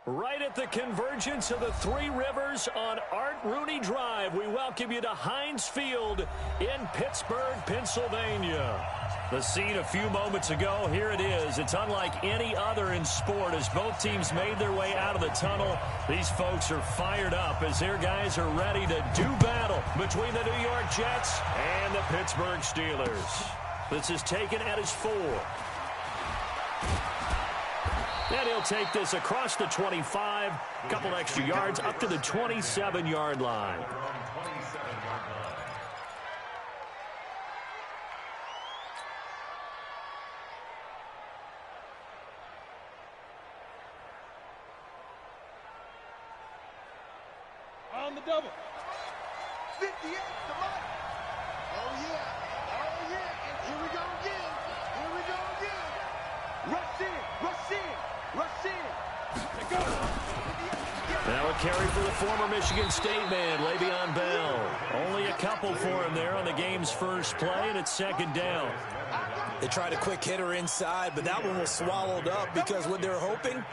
Right at the convergence of the Three Rivers on Art Rooney Drive, we welcome you to Heinz Field in Pittsburgh, Pennsylvania. The scene a few moments ago, here it is. It's unlike any other in sport as both teams made their way out of the tunnel. These folks are fired up as their guys are ready to do battle between the New York Jets and the Pittsburgh Steelers. This is taken at his 4. And he'll take this across the 25, a couple extra yards up to the 27-yard line. On the double. 58 to Mike. Oh, yeah. Oh, yeah. And here we go again. Here we go again. Rush in. Rush in. Rush in. Let's go. Now a carry for the former Michigan State man, Le'Veon Bell. Only a couple for him there on the game's first play, and it's second down. They tried a quick hitter inside, but that one was swallowed up because what they're hoping,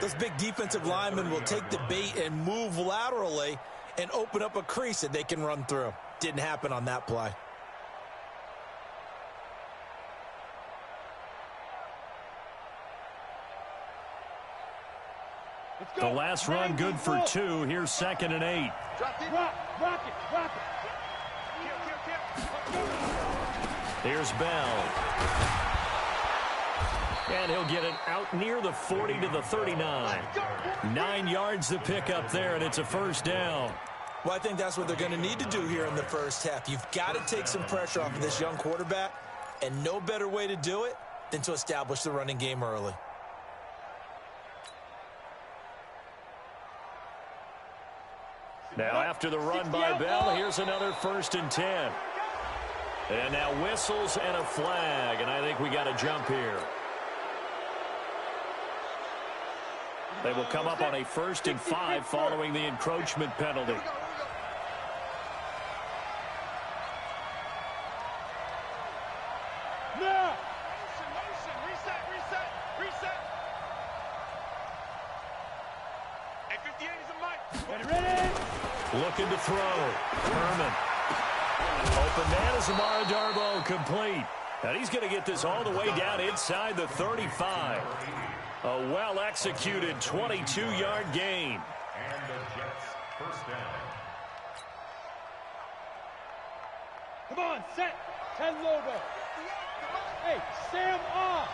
those big defensive linemen will take the bait and move laterally and open up a crease that they can run through. Didn't happen on that play. The last run good for 2. Here's 2nd and 8. Rock it. Here's Bell. And he'll get it out near the 40 to the 39. 9 yards to pick up there, and it's a first down. Well, I think that's what they're going to need to do here in the first half. You've got to take some pressure off of this young quarterback, and no better way to do it than to establish the running game early. Now after the run by Bell, here's another 1st and 10. And now whistles and a flag, and I think we got a jump here. They will come up on a 1st and 5 following the encroachment penalty. Now. Reset. At 58 is a Mike. Ready. Looking to throw. Herman. Open man is Amara Darboh, complete. And he's going to get this all the way down inside the 35. A well-executed 22-yard gain. And the Jets first down. Come on, set. 10 logo. Hey, Sam off.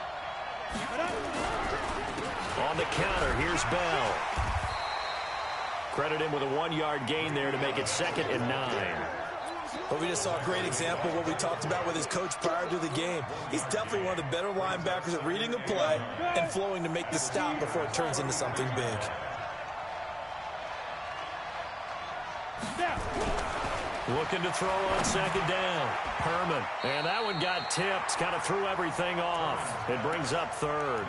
On the counter, here's Bell. Credit him with a 1-yard gain there to make it 2nd and 9. But we just saw a great example of what we talked about with his coach prior to the game. He's definitely one of the better linebackers at reading a play and flowing to make the stop before it turns into something big. Looking to throw on 2nd down. Herman. And that one got tipped. Kind of threw everything off. It brings up 3rd.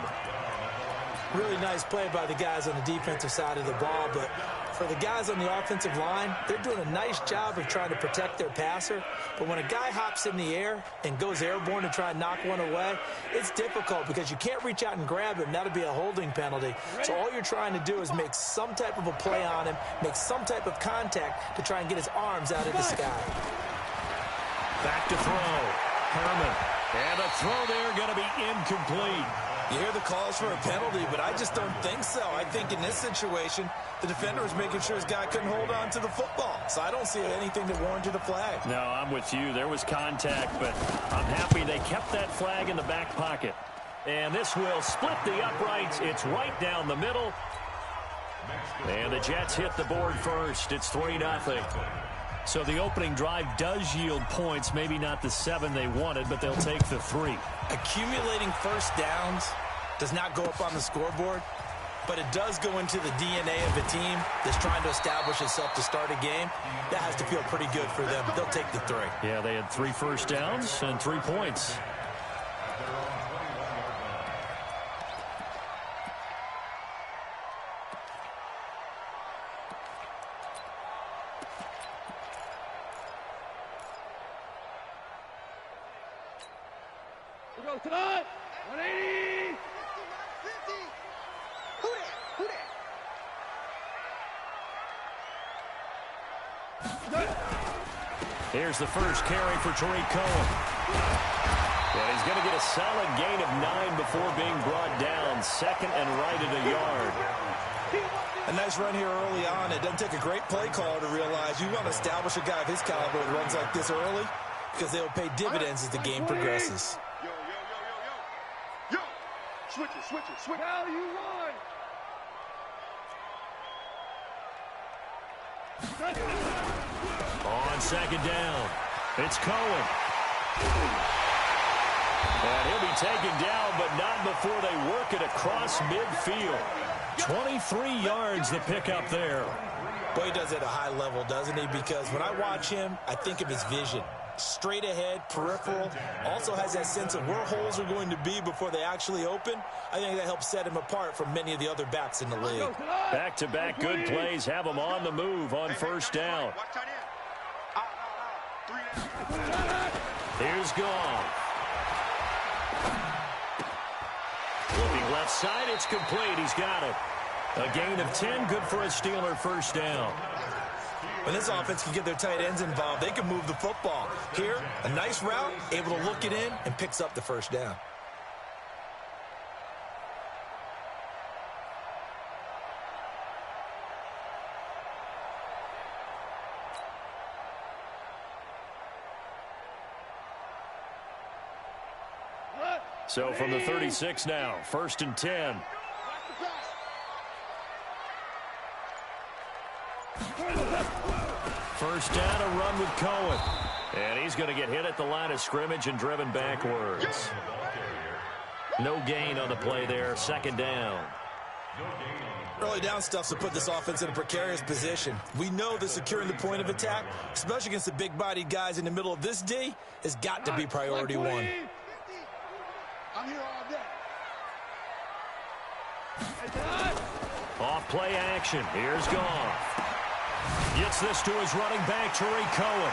Really nice play by the guys on the defensive side of the ball, but for the guys on the offensive line, they're doing a nice job of trying to protect their passer. But when a guy hops in the air and goes airborne to try and knock one away, it's difficult because you can't reach out and grab him. That'll be a holding penalty. So all you're trying to do is make some type of a play on him, make some type of contact to try and get his arms out of the sky. Back to throw. Herman. And a throw there going to be incomplete. You hear the calls for a penalty, but I just don't think so. I think in this situation, the defender was making sure his guy couldn't hold on to the football. So I don't see anything that warranted a flag. No, I'm with you. There was contact, but I'm happy they kept that flag in the back pocket. And this will split the uprights. It's right down the middle. And the Jets hit the board first. It's 3-0. So the opening drive does yield points, maybe not the 7 they wanted, but they'll take the 3. Accumulating first downs does not go up on the scoreboard, but it does go into the DNA of a team that's trying to establish itself to start a game. That has to feel pretty good for them. They'll take the 3. Yeah, they had 3 first downs and 3 points. We go tonight. 180. 50. Who that? Here's the first carry for Tariq Cohen. And he's going to get a solid gain of 9 before being brought down. Second and right at a yard. A nice run here early on. It doesn't take a great play caller to realize you want to establish a guy of his caliber that runs like this early because they'll pay dividends as the game progresses. Yo. Switch it. Now you won. On second down, it's Cohen. And he'll be taken down, but not before they work it across midfield. 23 yards the pickup there. Boy, he does it at a high level, doesn't he? Because when I watch him, I think of his vision. Straight ahead, peripheral, also has that sense of where holes are going to be before they actually open. I think that helps set him apart from many of the other backs in the league. Back-to-back good plays have him on the move on first down. Here's Goff. Looking left side, it's complete. He's got it. A gain of 10, good for a Steeler first down. When this offense can get their tight ends involved, they can move the football. Here, a nice route, able to look it in, and picks up the first down. So from the 36 now, first and 10. First down, a run with Cohen. And he's going to get hit at the line of scrimmage and driven backwards. No gain on the play there, second down. Early down stuff to put this offense in a precarious position. We know that securing the point of attack, especially against the big-bodied guys in the middle of this D, has got to be priority one. I'm here all day. Off play action. Here's Goff. Gets this to his running back, Tariq Cohen.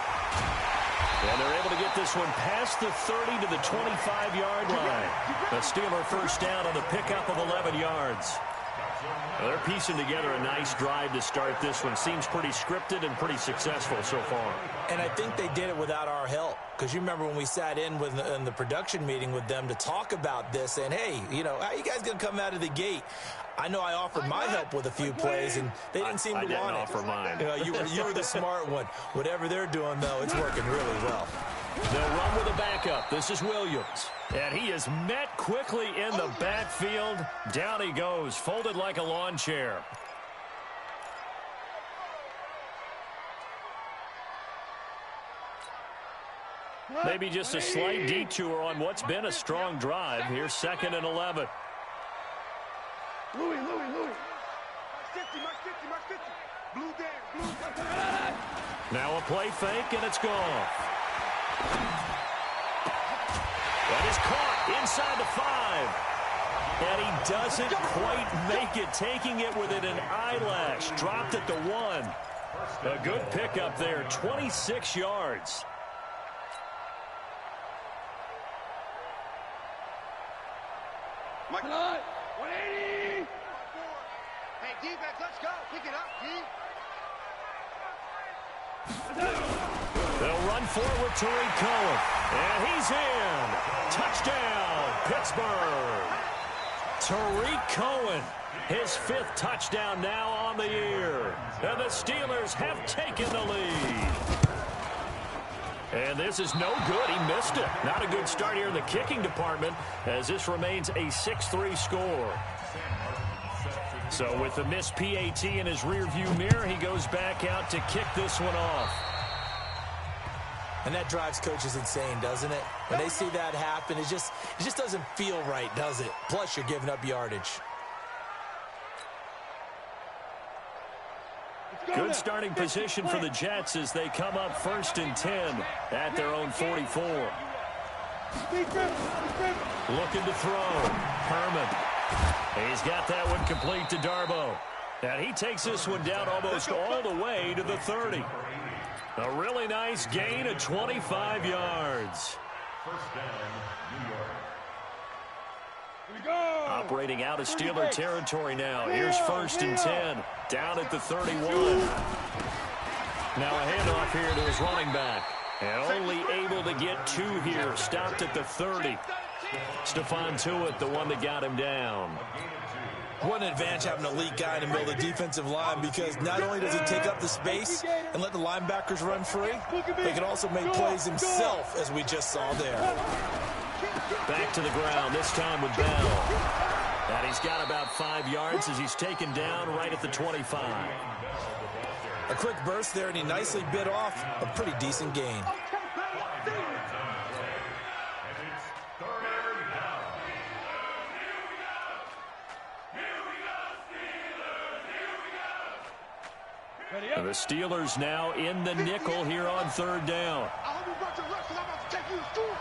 And they're able to get this one past the 30 to the 25-yard line. The Steeler first down on the pickup of 11 yards. Well, they're piecing together a nice drive to start this one. Seems pretty scripted and pretty successful so far. And I think they did it without our help. Because you remember when we sat in the production meeting with them to talk about this, and hey, you know, how are you guys going to come out of the gate? I know I offered my help with a few plays, and they didn't seem to want it. I didn't offer mine. You were the smart one. Whatever they're doing, though, it's working really well. They'll run with a backup. This is Williams. And he is met quickly in the backfield. Down he goes, folded like a lawn chair. Maybe just a slight detour on what's been a strong drive. Here's second and 11. Louis. Mark 50. Blue down. Now a play fake, and it's gone. That is caught inside the 5. And he doesn't quite make it, taking it within an eyelash. Dropped at the 1. A good pickup there, 26 yards. Mike. 180. Hey, defense, let's go. Pick it up, D. They'll run forward, Tariq Cohen. And he's in. Touchdown, Pittsburgh. Tariq Cohen, his 5th touchdown now on the year. And the Steelers have taken the lead. And this is no good. He missed it. Not a good start here in the kicking department, as this remains a 6-3 score. So with the missed PAT in his rearview mirror, he goes back out to kick this one off. And that drives coaches insane, doesn't it? When they see that happen, it just doesn't feel right, does it? Plus, you're giving up yardage. Good starting position for the Jets as they come up first and 10 at their own 44. Looking to throw. Herman. He's got that one complete to Darbo. And he takes this one down almost all the way to the 30. A really nice gain of 25 yards. First down, New York. Operating out of Steeler territory now. Here's first and 10. Down at the 31. Now a handoff here to his running back. And only able to get 2 here. Stopped at the 30. Stephon Tuitt, the one that got him down. What an advantage having an elite guy in the middle of the defensive line, because not only does he take up the space and let the linebackers run free, he can also make plays himself, as we just saw there. Back to the ground, this time with Bell. And he's got about 5 yards as he's taken down right at the 25. A quick burst there, and he nicely bit off a pretty decent gain. And the Steelers now in the nickel here on 3rd down. I hope you brought your rush, because I'm about to take you to school.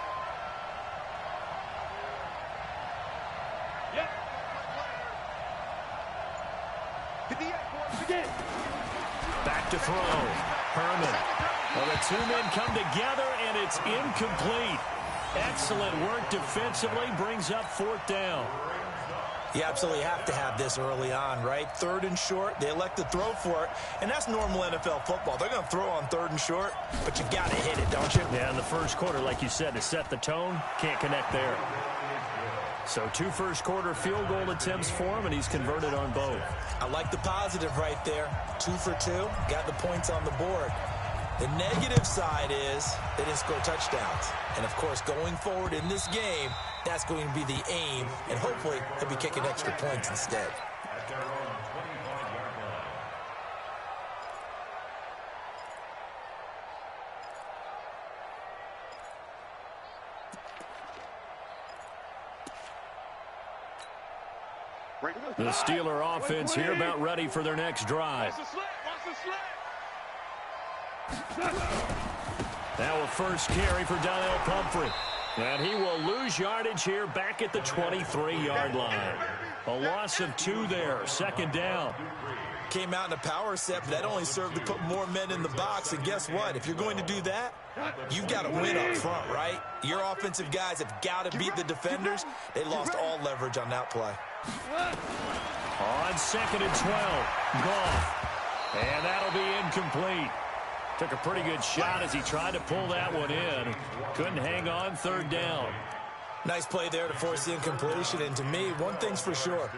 Yep. Hit the egg, boys. Again. Back to throw. Herman. Well, the 2 men come together, and it's incomplete. Excellent work defensively. Brings up 4th down. You absolutely have to have this early on, right? 3rd and short, they elect to throw for it, and that's normal NFL football. They're going to throw on 3rd and short, but you got to hit it, don't you? Yeah, in the first quarter, like you said, to set the tone, can't connect there. So 2 first-quarter field goal attempts for him, and he's converted on both. I like the positive right there. 2 for 2, got the points on the board. The negative side is they didn't score touchdowns. And, of course, going forward in this game, that's going to be the aim, and hopefully he'll be kicking extra points instead. The Steeler offense here about ready for their next drive. Watch the slant. Watch the slant. Now a first carry for Donnell Pumphrey. And he will lose yardage here back at the 23-yard line. A loss of 2 there. 2nd down. Came out in a power set, but that only served to put more men in the box. And guess what? If you're going to do that, you've got to win up front, right? Your offensive guys have got to beat the defenders. They lost all leverage on that play. On 2nd and 12. Goff. And that'll be incomplete. Took a pretty good shot as he tried to pull that one in. Couldn't hang on. 3rd down. Nice play there to force the incompletion. And to me, one thing's for sure.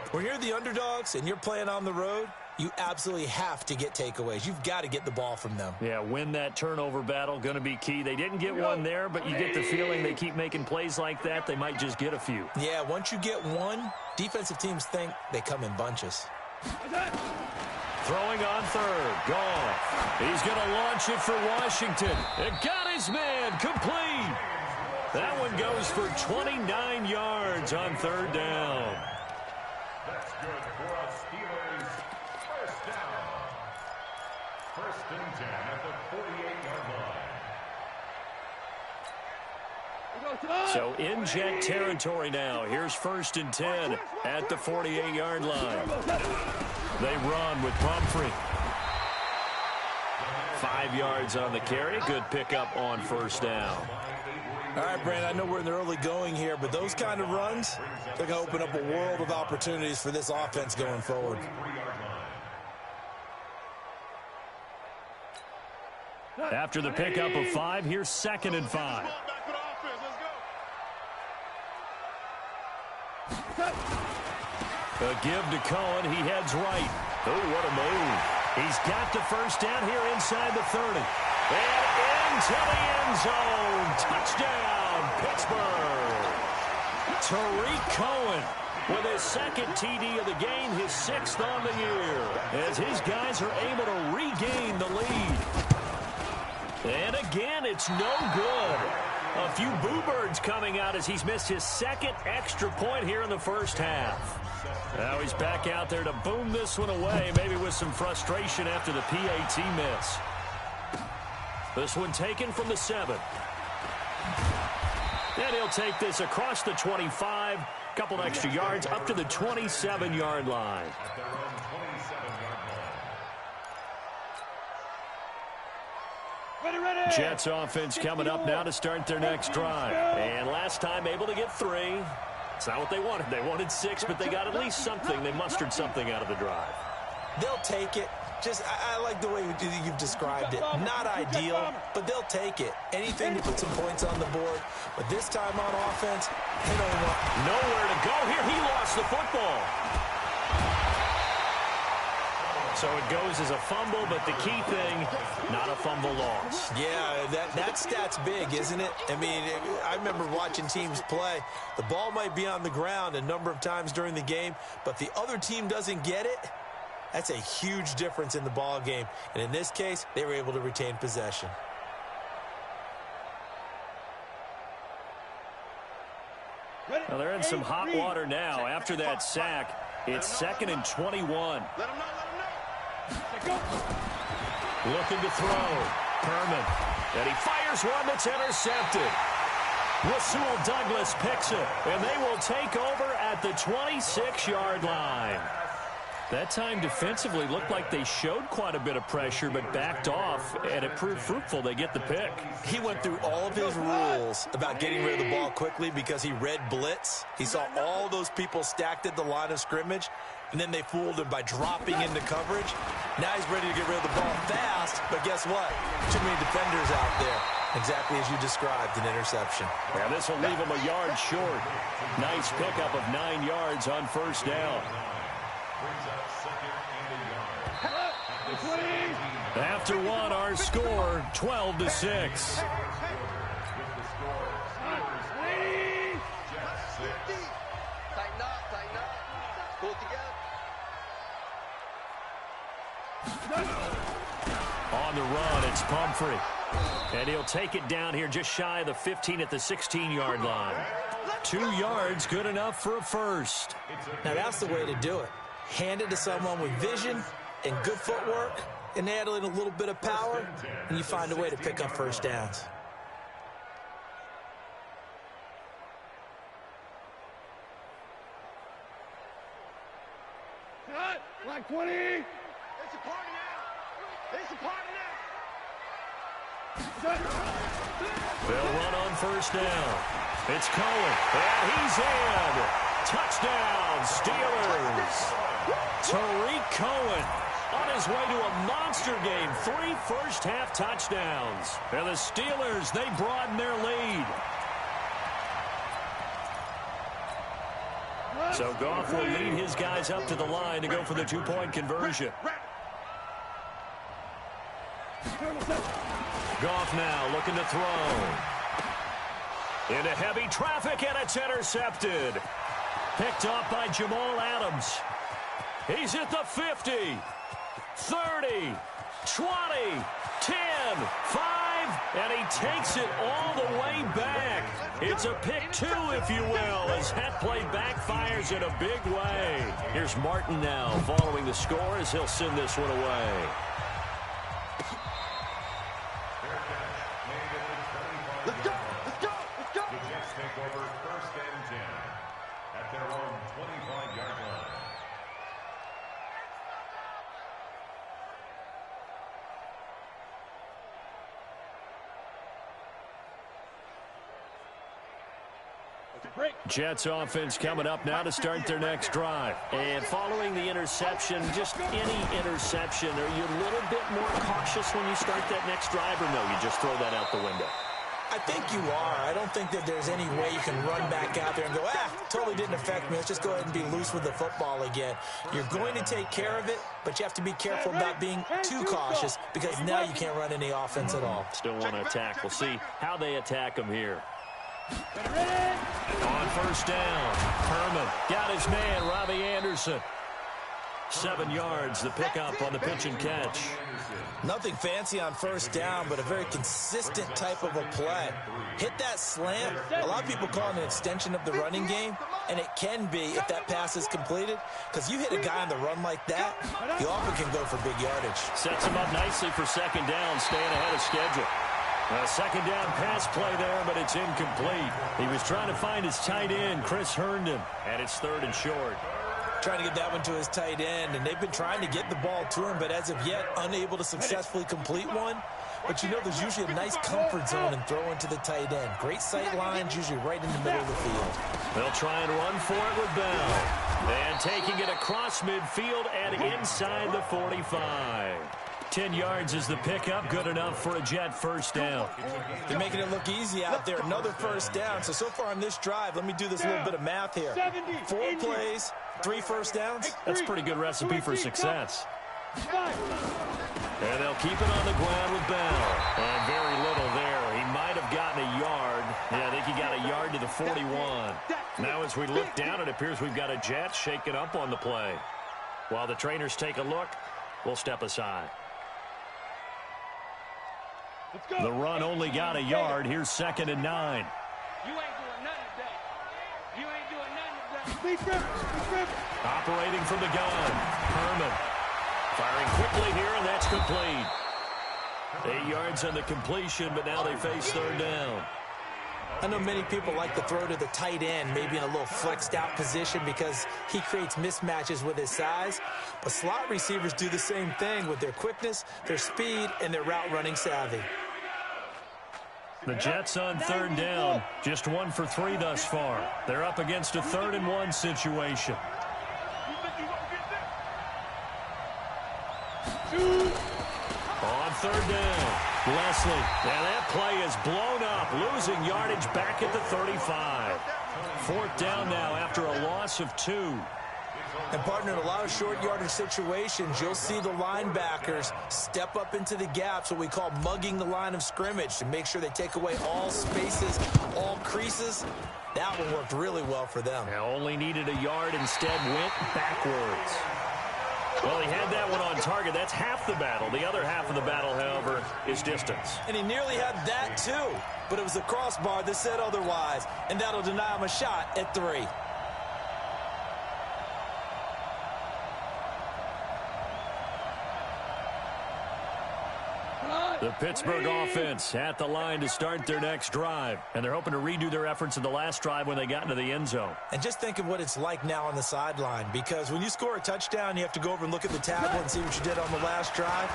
When you're the underdogs and you're playing on the road, you absolutely have to get takeaways. You've got to get the ball from them. Yeah, win that turnover battle. Going to be key. They didn't get one there, but you get the feeling they keep making plays like that. They might just get a few. Yeah, once you get one, defensive teams think they come in bunches. Throwing on 3rd. Goff. He's going to launch it for Washington. It got his man. Complete. That one goes for 29 yards on 3rd down. That's good for us Steelers. 1st down. 1st and 10 at the 48-yard line. So in jet territory now. Here's 1st and 10 at the 48-yard line. They run with Pumphrey. 5 yards on the carry. Good pickup on 1st down. All right, Brandon, I know we're in the early going here, but those kind of runs, they're going to open up a world of opportunities for this offense going forward. After the pickup of 5, here's 2nd and 5. A give to Cohen. He heads right. Oh, what a move. He's got the 1st down here inside the 30. And into the end zone. Touchdown, Pittsburgh. Tariq Cohen with his 2nd TD of the game, his 6th on the year, as his guys are able to regain the lead. And again, it's no good. A few boo birds coming out as he's missed his 2nd extra point here in the 1st half. Now he's back out there to boom this one away, maybe with some frustration after the PAT miss. This one taken from the 7. And he'll take this across the 25, couple extra yards up to the 27-yard line. Jets offense coming up now to start their next drive. And last time able to get 3. It's not what they wanted. They wanted 6, but they got at least something. They mustered something out of the drive. They'll take it. I like the way you've described it. Not ideal, but they'll take it. Anything to put some points on the board. But this time on offense, they don't want nowhere to go here. He lost the football. So it goes as a fumble, but the key thing, not a fumble loss. Yeah, that stat's big, isn't it? I mean, I remember watching teams play. The ball might be on the ground a number of times during the game, but the other team doesn't get it. That's a huge difference in the ball game. And in this case, they were able to retain possession. Well, they're in some hot water now. After that sack, it's 2nd and 21. Looking to throw. Herman. And he fires one that's intercepted. Rasul Douglas picks it, and they will take over at the 26-yard line. That time defensively looked like they showed quite a bit of pressure but backed off, and it proved fruitful. They get the pick. He went through all of his rules about getting rid of the ball quickly because he read blitz. He saw all those people stacked at the line of scrimmage, and then they fooled him by dropping into coverage. Now he's ready to get rid of the ball fast, but guess what? Too many defenders out there. Exactly as you described, an interception. Yeah, this will leave him a yard short. Nice pickup of 9 yards on first down. After one, our score, 12-6. Tighten up. Pull it together. On the run, it's Pumphrey. And he'll take it down here just shy of the 15 at the 16-yard line. 2 yards, good enough for a first. Now that's the way to do it. Hand it to someone with vision and good footwork, and add in a little bit of power, and you find a way to pick up first downs. Like 20. It's a party now. It's a party now. They'll run on first down. It's Cohen, and he's in. Touchdown, Steelers. Tariq Cohen on his way to a monster game. 3 first-half touchdowns. And the Steelers, they broaden their lead. So Goff will lead his guys up to the line to go for the 2-point conversion. Goff now looking to throw. Into heavy traffic, and it's intercepted. Picked up by Jamal Adams. He's at the 50, 30, 20, 10, 5, and he takes it all the way back. It's a pick 2, if you will, as that play backfires in a big way. Here's Martin now following the score as he'll send this one away. Let's go. The Jets take over 1st and 10 at their own 25-yard line. Jets offense coming up now to start their next drive. And following the interception, just any interception, are you a little bit more cautious when you start that next drive, or no, you just throw that out the window? I think you are. I don't think that there's any way you can run back out there and go, totally didn't affect me. Let's just go ahead and be loose with the football again. You're going to take care of it, but you have to be careful about being too cautious because now you can't run any offense at all. Still want to attack. We'll see how they attack him here. On first down, Herman got his man, Robbie Anderson. 7 yards, the pickup on the pitch and catch. Nothing fancy on first down, but a very consistent type of a play. Hit that slant. A lot of people call it an extension of the running game, and it can be if that pass is completed, because you hit a guy on the run like that, you often can go for big yardage. Sets him up nicely for second down, staying ahead of schedule. A second down pass play there, but it's incomplete. He was trying to find his tight end, Chris Herndon, and it's 3rd and short. Trying to get that one to his tight end, and they've been trying to get the ball to him, but as of yet, unable to successfully complete one. But you know there's usually a nice comfort zone in throwing to the tight end. Great sight lines, usually right in the middle of the field. They'll try and run for it with Bell. And taking it across midfield and inside the 45. 10 yards is the pickup, good enough for a Jet first down. They're making it look easy out there. Another first down. So far on this drive, let me do this little bit of math here. 4 plays, 3 first downs. That's a pretty good recipe for success. And they'll keep it on the ground with Bell. And very little there. He might have gotten a yard. Yeah, I think he got a yard to the 41. Now as we look down, it appears we've got a Jet shaken up on the play. While the trainers take a look, we'll step aside. The run only got a yard. Here's 2nd and 9. You ain't doing nothing today. You ain't doing nothing today. Operating from the gun. Herman. Firing quickly here, and that's complete. 8 yards on the completion, but now they face 3rd down. I know many people like to throw to the tight end, maybe in a little flexed out position because he creates mismatches with his size. But slot receivers do the same thing with their quickness, their speed, and their route running savvy. The Jets on 3rd down, just 1 for 3 thus far. They're up against a 3rd and 1 situation. On 3rd down, Leslie. Now that play is blown up, losing yardage back at the 35. 4th down now after a loss of 2. And, partner, in a lot of short yardage situations, you'll see the linebackers step up into the gaps, what we call mugging the line of scrimmage, to make sure they take away all spaces, all creases. That one worked really well for them. Now only needed a yard, instead went backwards. Well, he had that one on target. That's half the battle. The other half of the battle, however, is distance. And he nearly had that, too. But it was the crossbar that said otherwise, and that'll deny him a shot at 3. The Pittsburgh offense at the line to start their next drive. And they're hoping to redo their efforts in the last drive when they got into the end zone. And just think of what it's like now on the sideline, because when you score a touchdown, you have to go over and look at the tablet and see what you did on the last drive.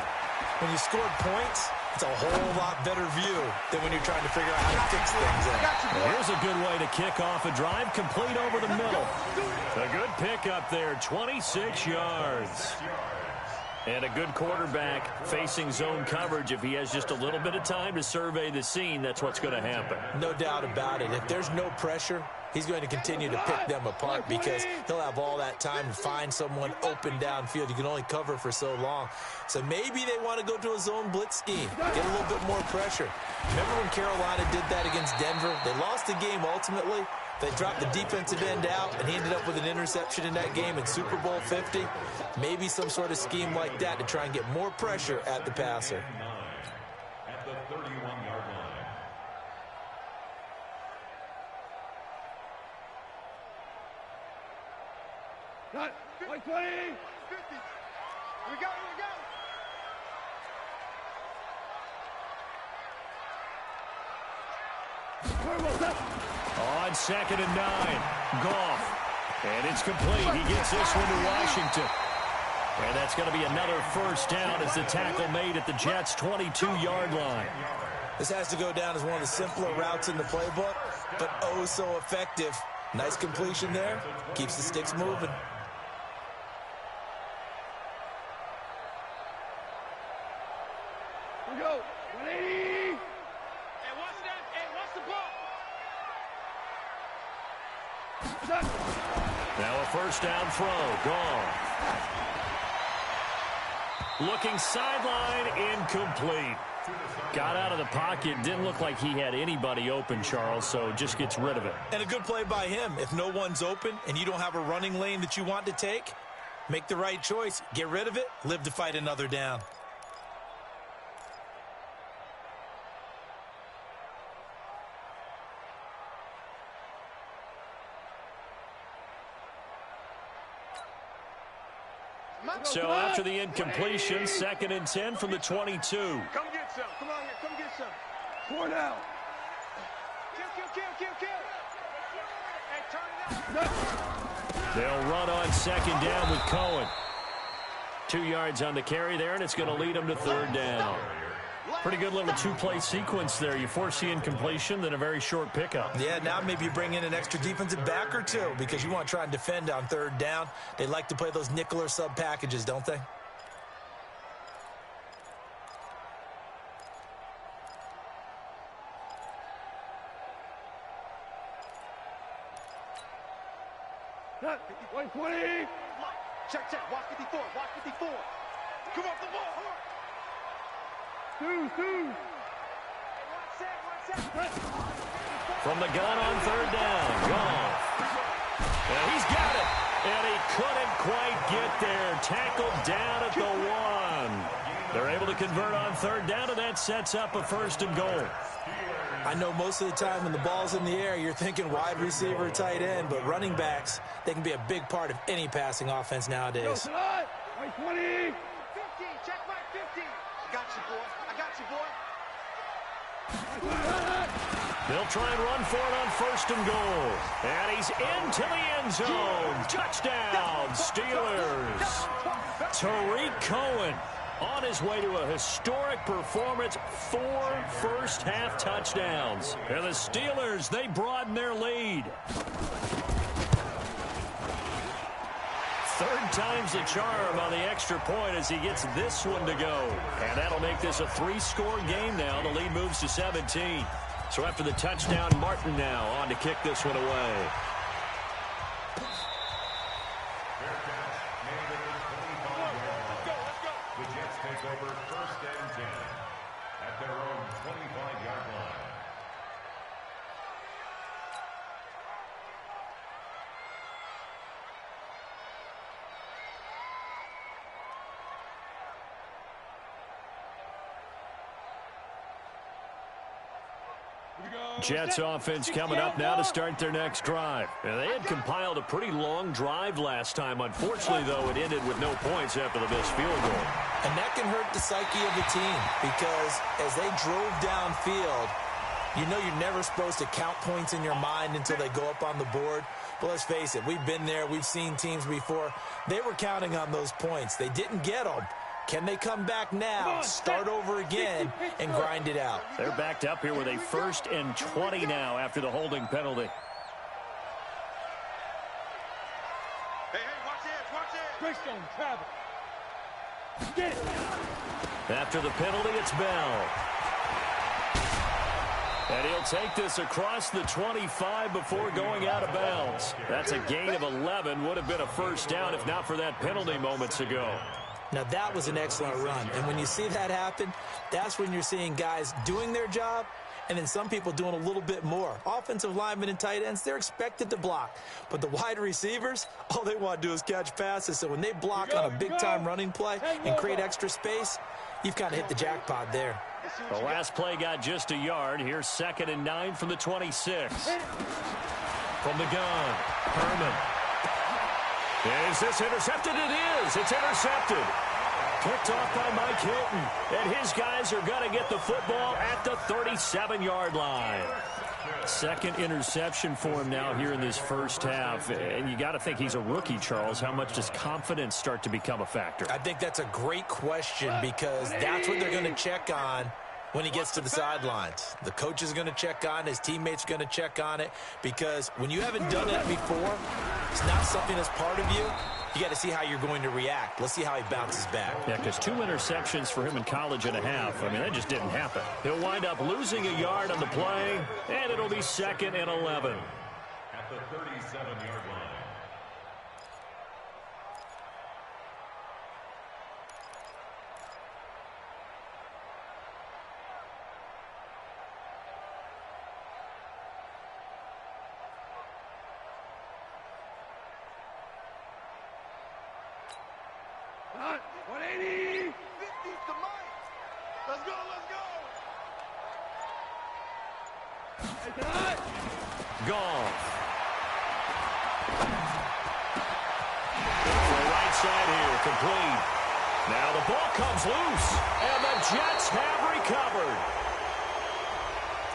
When you scored points, it's a whole lot better view than when you're trying to figure out how to fix things. Well, here's a good way to kick off a drive, complete over the middle. A good pickup there, 26 yards. And a good quarterback facing zone coverage. If he has just a little bit of time to survey the scene, that's what's going to happen. No doubt about it. If there's no pressure, he's going to continue to pick them apart because he'll have all that time to find someone open downfield. You can only cover for so long. So maybe they want to go to a zone blitz scheme, get a little bit more pressure. Remember when Carolina did that against Denver? They lost the game ultimately. They dropped the defensive end out, and he ended up with an interception in that game in Super Bowl 50. Maybe some sort of scheme like that to try and get more pressure at the passer. At the 31-yard line. Cut. 120. 50. Here we go, here we go. On 2nd and 9, Goff. And it's complete. He gets this one to Washington. And that's going to be another first down as the tackle made at the Jets' 22-yard line. This has to go down as one of the simpler routes in the playbook, but oh so effective. Nice completion there. Keeps the sticks moving. Here we go. 180. Hey, watch that. Hey, watch the ball. Now a first down throw. Gone. Looking sideline, incomplete. Got out of the pocket. Didn't look like he had anybody open, Charles, so just gets rid of it. And a good play by him. If no one's open and you don't have a running lane that you want to take, make the right choice. Get rid of it. Live to fight another down. So after the incompletion, 2nd and 10 from the 22. Come get some. Come on here. Come get some. 4 down. Kill. Hey, turn it up. They'll run on 2nd down with Cohen. 2 yards on the carry there, and it's going to lead them to 3rd down. Pretty good little two-play sequence there. You force the incompletion, then a very short pickup. Yeah, now maybe you bring in an extra defensive back or two because you want to try and defend on third down. They like to play those nickel or sub packages, don't they? Check. Watch 54. Come off the ball. From the gun on third down. Gone. And he's got it. And he couldn't quite get there. Tackled down at the 1. They're able to convert on third down, and that sets up a 1st and goal. I know most of the time when the ball's in the air, you're thinking wide receiver, tight end, but running backs, they can be a big part of any passing offense nowadays. 20. Check my 50. I got you, boy. They'll try and run for it on 1st and goal. And he's into the end zone. Touchdown, Steelers. Tariq Cohen on his way to a historic performance, 4 first-half touchdowns. And the Steelers, they broaden their lead. 3rd time's the charm on the extra point as he gets this one to go. And that'll make this a 3-score game now. The lead moves to 17. So after the touchdown, Martin now on to kick this one away. The Jets take over 1st and 10 at their own 25-yard line. Jets offense coming up now to start their next drive. And they had compiled a pretty long drive last time. Unfortunately, though, it ended with no points after the missed field goal. And that can hurt the psyche of the team because as they drove downfield, you know you're never supposed to count points in your mind until they go up on the board. But let's face it, we've been there. We've seen teams before. They were counting on those points. They didn't get them. Can they come back now, start over again, and grind it out? They're backed up here with a 1st and 20 now after the holding penalty. Hey, watch it. Greystone, travel. Get it. After the penalty, it's Bell. And he'll take this across the 25 before going out of bounds. That's a gain of 11. Would have been a 1st down if not for that penalty moments ago. Now, that was an excellent run. And when you see that happen, that's when you're seeing guys doing their job and then some people doing a little bit more. Offensive linemen and tight ends, they're expected to block. But the wide receivers, all they want to do is catch passes. So when they block on a big-time running play and create extra space, you've kind of hit the jackpot there. The last play got just a yard. Here's 2nd and 9 from the 26. From the gun, Herman. Is this intercepted? It is. It's intercepted. Picked off by Mike Hilton. And his guys are going to get the football at the 37-yard line. 2nd interception for him now here in this 1st half. And you got to think he's a rookie, Charles. How much does confidence start to become a factor? I think that's a great question because that's what they're going to check on when he gets to the sidelines. The coach is going to check on it. His teammates are going to check on it because when you haven't done it before, it's not something that's part of you. You got to see how you're going to react. Let's see how he bounces back. Yeah, because 2 interceptions for him in college and a half. I mean, that just didn't happen. He'll wind up losing a yard on the play, and it'll be 2nd and 11. At the 37-yard line. Hot. 180. 50's the mic. Let's go. It's hot. Goff. For the right side here, complete. Now the ball comes loose, and the Jets have recovered.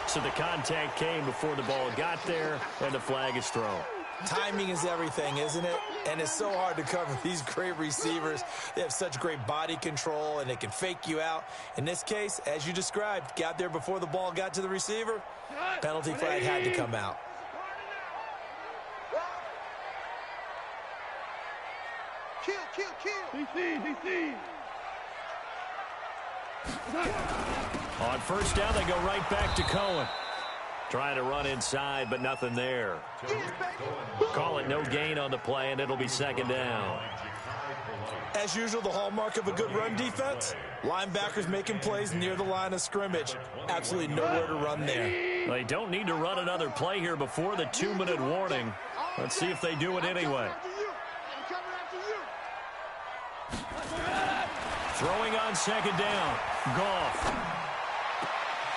So the contact came before the ball got there, and the flag is thrown. Timing is everything, isn't it? And it's so hard to cover these great receivers. They have such great body control, and they can fake you out. In this case, as you described, got there before the ball got to the receiver. Penalty flag had to come out. Kill. DC. On first down, they go right back to Cohen. Trying to run inside, but nothing there. Call it no gain on the play, and it'll be second down. As usual, the hallmark of a good run defense, linebackers making plays near the line of scrimmage. Absolutely nowhere to run there. They don't need to run another play here before the 2-minute warning. Let's see if they do it anyway. Throwing on second down. Goff.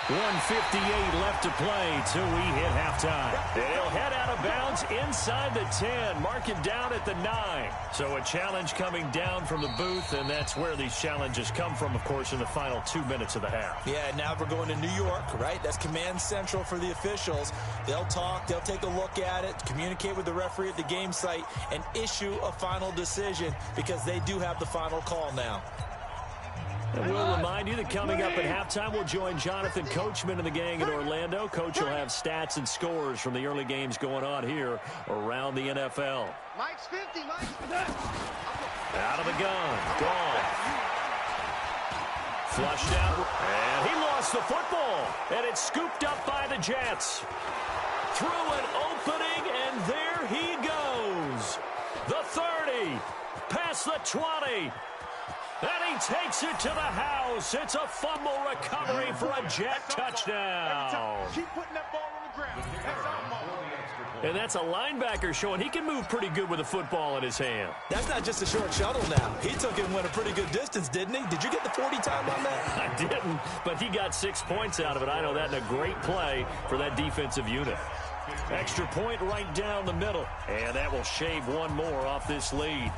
1:58 left to play till we hit halftime. And he'll head out of bounds inside the 10. Mark it down at the 9. So a challenge coming down from the booth, and that's where these challenges come from, of course, in the final 2 minutes of the half. Yeah, now we're going to New York, right? That's command central for the officials. They'll talk, they'll take a look at it, communicate with the referee at the game site, and issue a final decision because they do have the final call now. And we'll remind you that coming up at halftime, we'll join Jonathan Coachman and the gang in Orlando. Coach will have stats and scores from the early games going on here around the NFL. Mike's 50, Mike's 50. Out of the gun. Gone. Flushed out. And he lost the football. And it's scooped up by the Jets. Through an opening, and there he goes. The 30. Past the 20. And he takes it to the house. It's a fumble recovery for a Jet touchdown. Keep putting that ball on the ground. That's our ball. And that's a linebacker showing he can move pretty good with a football in his hand. That's not just a short shuttle now. He took it and went a pretty good distance, didn't he? Did you get the 40 time on that? I didn't, but he got 6 points out of it. I know that in a great play for that defensive unit. Extra point right down the middle. And that will shave one more off this lead.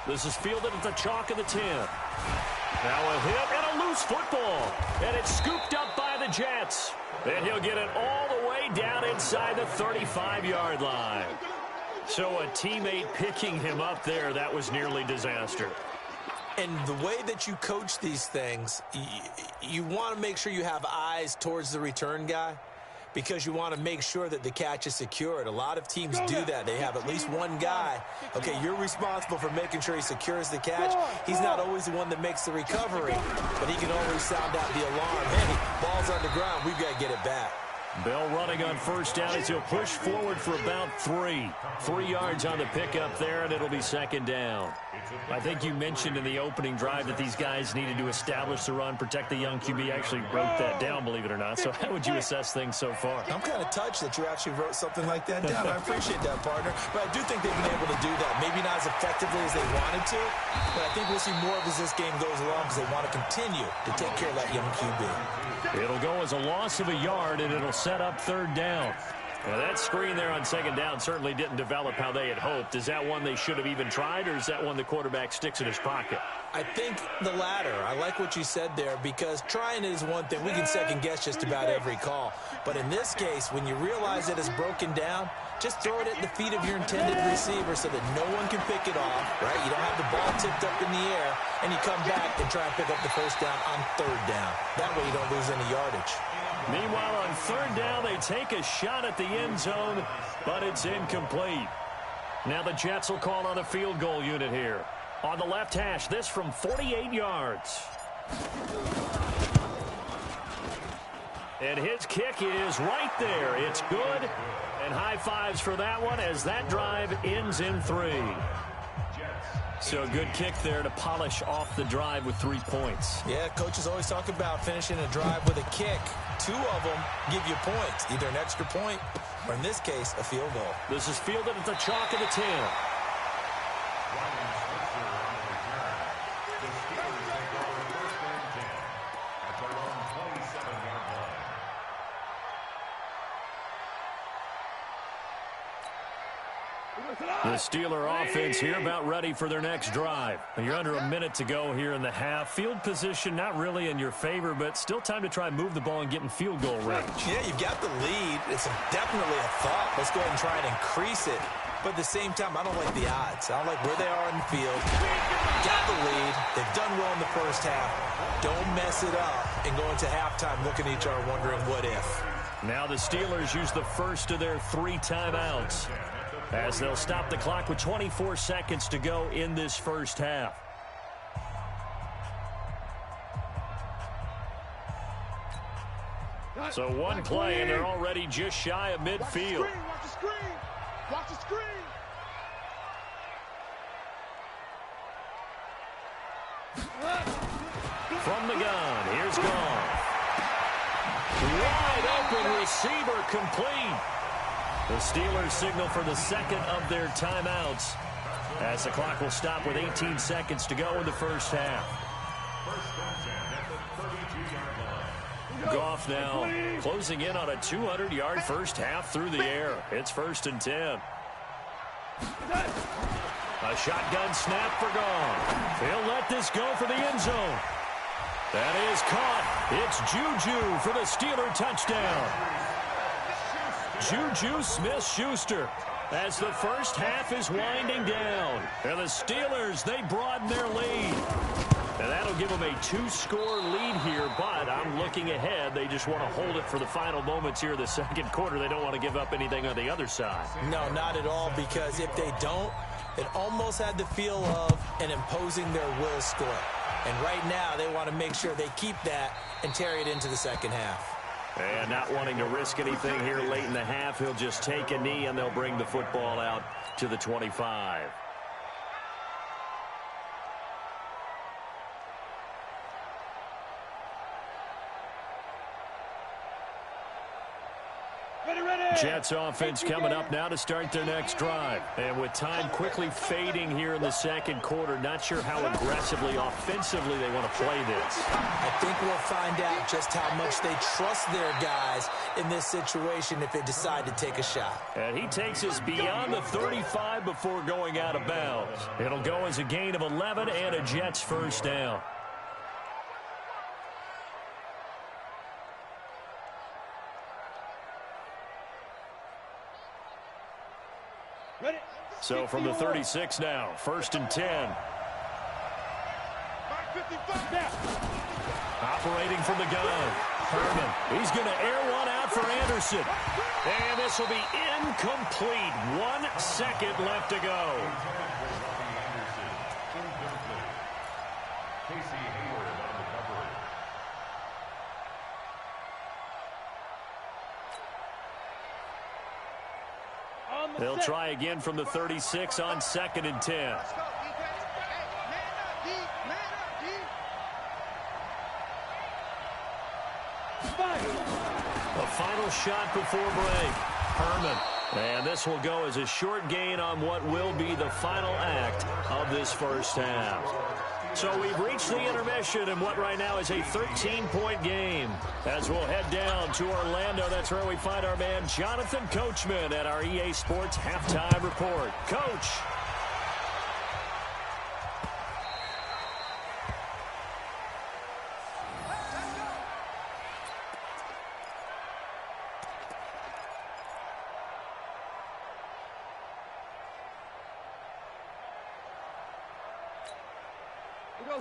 This is fielded at the chalk of the 10. Now a hit and a loose football. And it's scooped up by the Jets. And he'll get it all the way down inside the 35-yard line. So a teammate picking him up there, that was nearly disaster. And the way that you coach these things, you want to make sure you have eyes towards the return guy, because you want to make sure that the catch is secured. A lot of teams do that. They have at least one guy. Okay, you're responsible for making sure he secures the catch. He's not always the one that makes the recovery, but he can always sound out the alarm. Hey, ball's on the ground. We've got to get it back. Bell running on first down as he'll push forward for about 3. 3 yards on the pickup there, and it'll be second down. I think you mentioned in the opening drive that these guys needed to establish the run, protect the young QB. Actually wrote that down, believe it or not. So how would you assess things so far? I'm kind of touched that you actually wrote something like that down. I appreciate that, partner. But I do think they've been able to do that. Maybe not as effectively as they wanted to, but I think we'll see more of as this game goes along because they want to continue to take care of that young QB. It'll go as a loss of a yard, and it'll set up third down. Well, that screen there on second down certainly didn't develop how they had hoped. Is that one they should have even tried, or is that one the quarterback sticks in his pocket? I think the latter. I like what you said there, because trying it is one thing. We can second-guess just about every call. But in this case, when you realize that it's broken down, just throw it at the feet of your intended receiver so that no one can pick it off, right? You don't have the ball tipped up in the air, and you come back and try and pick up the first down on third down. That way you don't lose any yardage. Meanwhile, on third down, they take a shot at the end zone, but it's incomplete. Now the Jets will call on a field goal unit here. On the left hash, this from 48 yards. And his kick is right there. It's good. And high fives for that one as that drive ends in 3. So a good kick there to polish off the drive with 3 points. Yeah, coaches always talk about finishing a drive with a kick. 2 of them give you points, either an extra point or, in this case, a field goal. This is fielded at the chalk of the 10. The Steeler offense here about ready for their next drive. You're under a minute to go here in the half. Field position not really in your favor, but still time to try and move the ball and get in field goal range. Yeah, you've got the lead. It's definitely a thought. Let's go ahead and try and increase it. But at the same time, I don't like the odds. I don't like where they are in the field. Got the lead. They've done well in the first half. Don't mess it up and go into halftime looking at each other wondering what if. Now the Steelers use the first of their 3 timeouts as they'll stop the clock with 24 seconds to go in this first half. So one play, and they're already just shy of midfield. Watch the screen. Watch the screen. From the gun, here's Goff. Wide open receiver complete. The Steelers signal for the second of their timeouts as the clock will stop with 18 seconds to go in the first half. Goff now closing in on a 200-yard first half through the air. It's 1st and 10. A shotgun snap for Goff. He'll let this go for the end zone. That is caught. It's Juju for the Steeler touchdown. Juju Smith-Schuster as the first half is winding down. And the Steelers, they broaden their lead. And that'll give them a 2-score lead here, but I'm looking ahead. They just want to hold it for the final moments here of the second quarter. They don't want to give up anything on the other side. No, not at all, because if they don't, it almost had the feel of an imposing their will score. And right now, they want to make sure they keep that and carry it into the second half. And not wanting to risk anything here late in the half, he'll just take a knee, and they'll bring the football out to the 25. Jets offense coming up now to start their next drive. And with time quickly fading here in the second quarter, not sure how aggressively, offensively they want to play this. I think we'll find out just how much they trust their guys in this situation if they decide to take a shot. And he takes us beyond the 35 before going out of bounds. It'll go as a gain of 11 and a Jets first down. So from the 36 now, 1st and 10. Operating from the gun. Herman, he's going to air one out for Anderson. And this will be incomplete. 1 second left to go. They'll try again from the 36 on 2nd and 10. A final shot before break. Herman. And this will go as a short gain on what will be the final act of this first half. So we've reached the intermission in what right now is a 13-point game. As we'll head down to Orlando, that's where we find our man Jonathan Coachman at our EA Sports Halftime Report. Coach.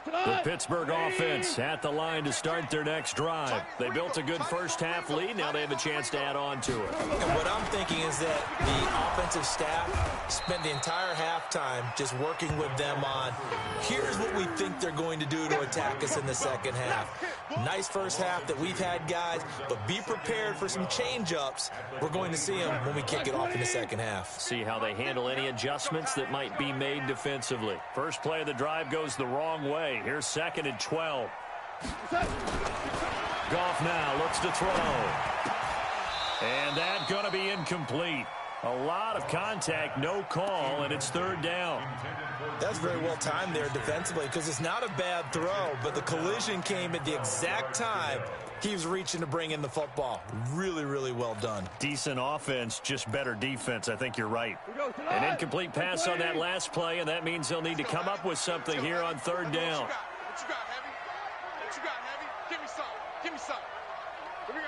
The Pittsburgh offense at the line to start their next drive. They built a good first half lead. Now they have a chance to add on to it. And what I'm thinking is that the offensive staff spent the entire halftime just working with them on, here's what we think they're going to do to attack us in the second half. Nice first half that we've had, guys, but be prepared for some change-ups. We're going to see them when we kick it off in the second half. See how they handle any adjustments that might be made defensively. First play of the drive goes the wrong way. Here's 2nd and 12. Goff now looks to throw. And that's going to be incomplete. A lot of contact, no call, and it's third down. That's very well timed there defensively because it's not a bad throw, but the collision came at the exact time he was reaching to bring in the football. Really, really well done. Decent offense, just better defense. I think you're right. An incomplete pass on that last play, and that means they'll need to come up with something here on third down. What you got, Heavy? What you got, Heavy? Give me some. Give me some. Here we go.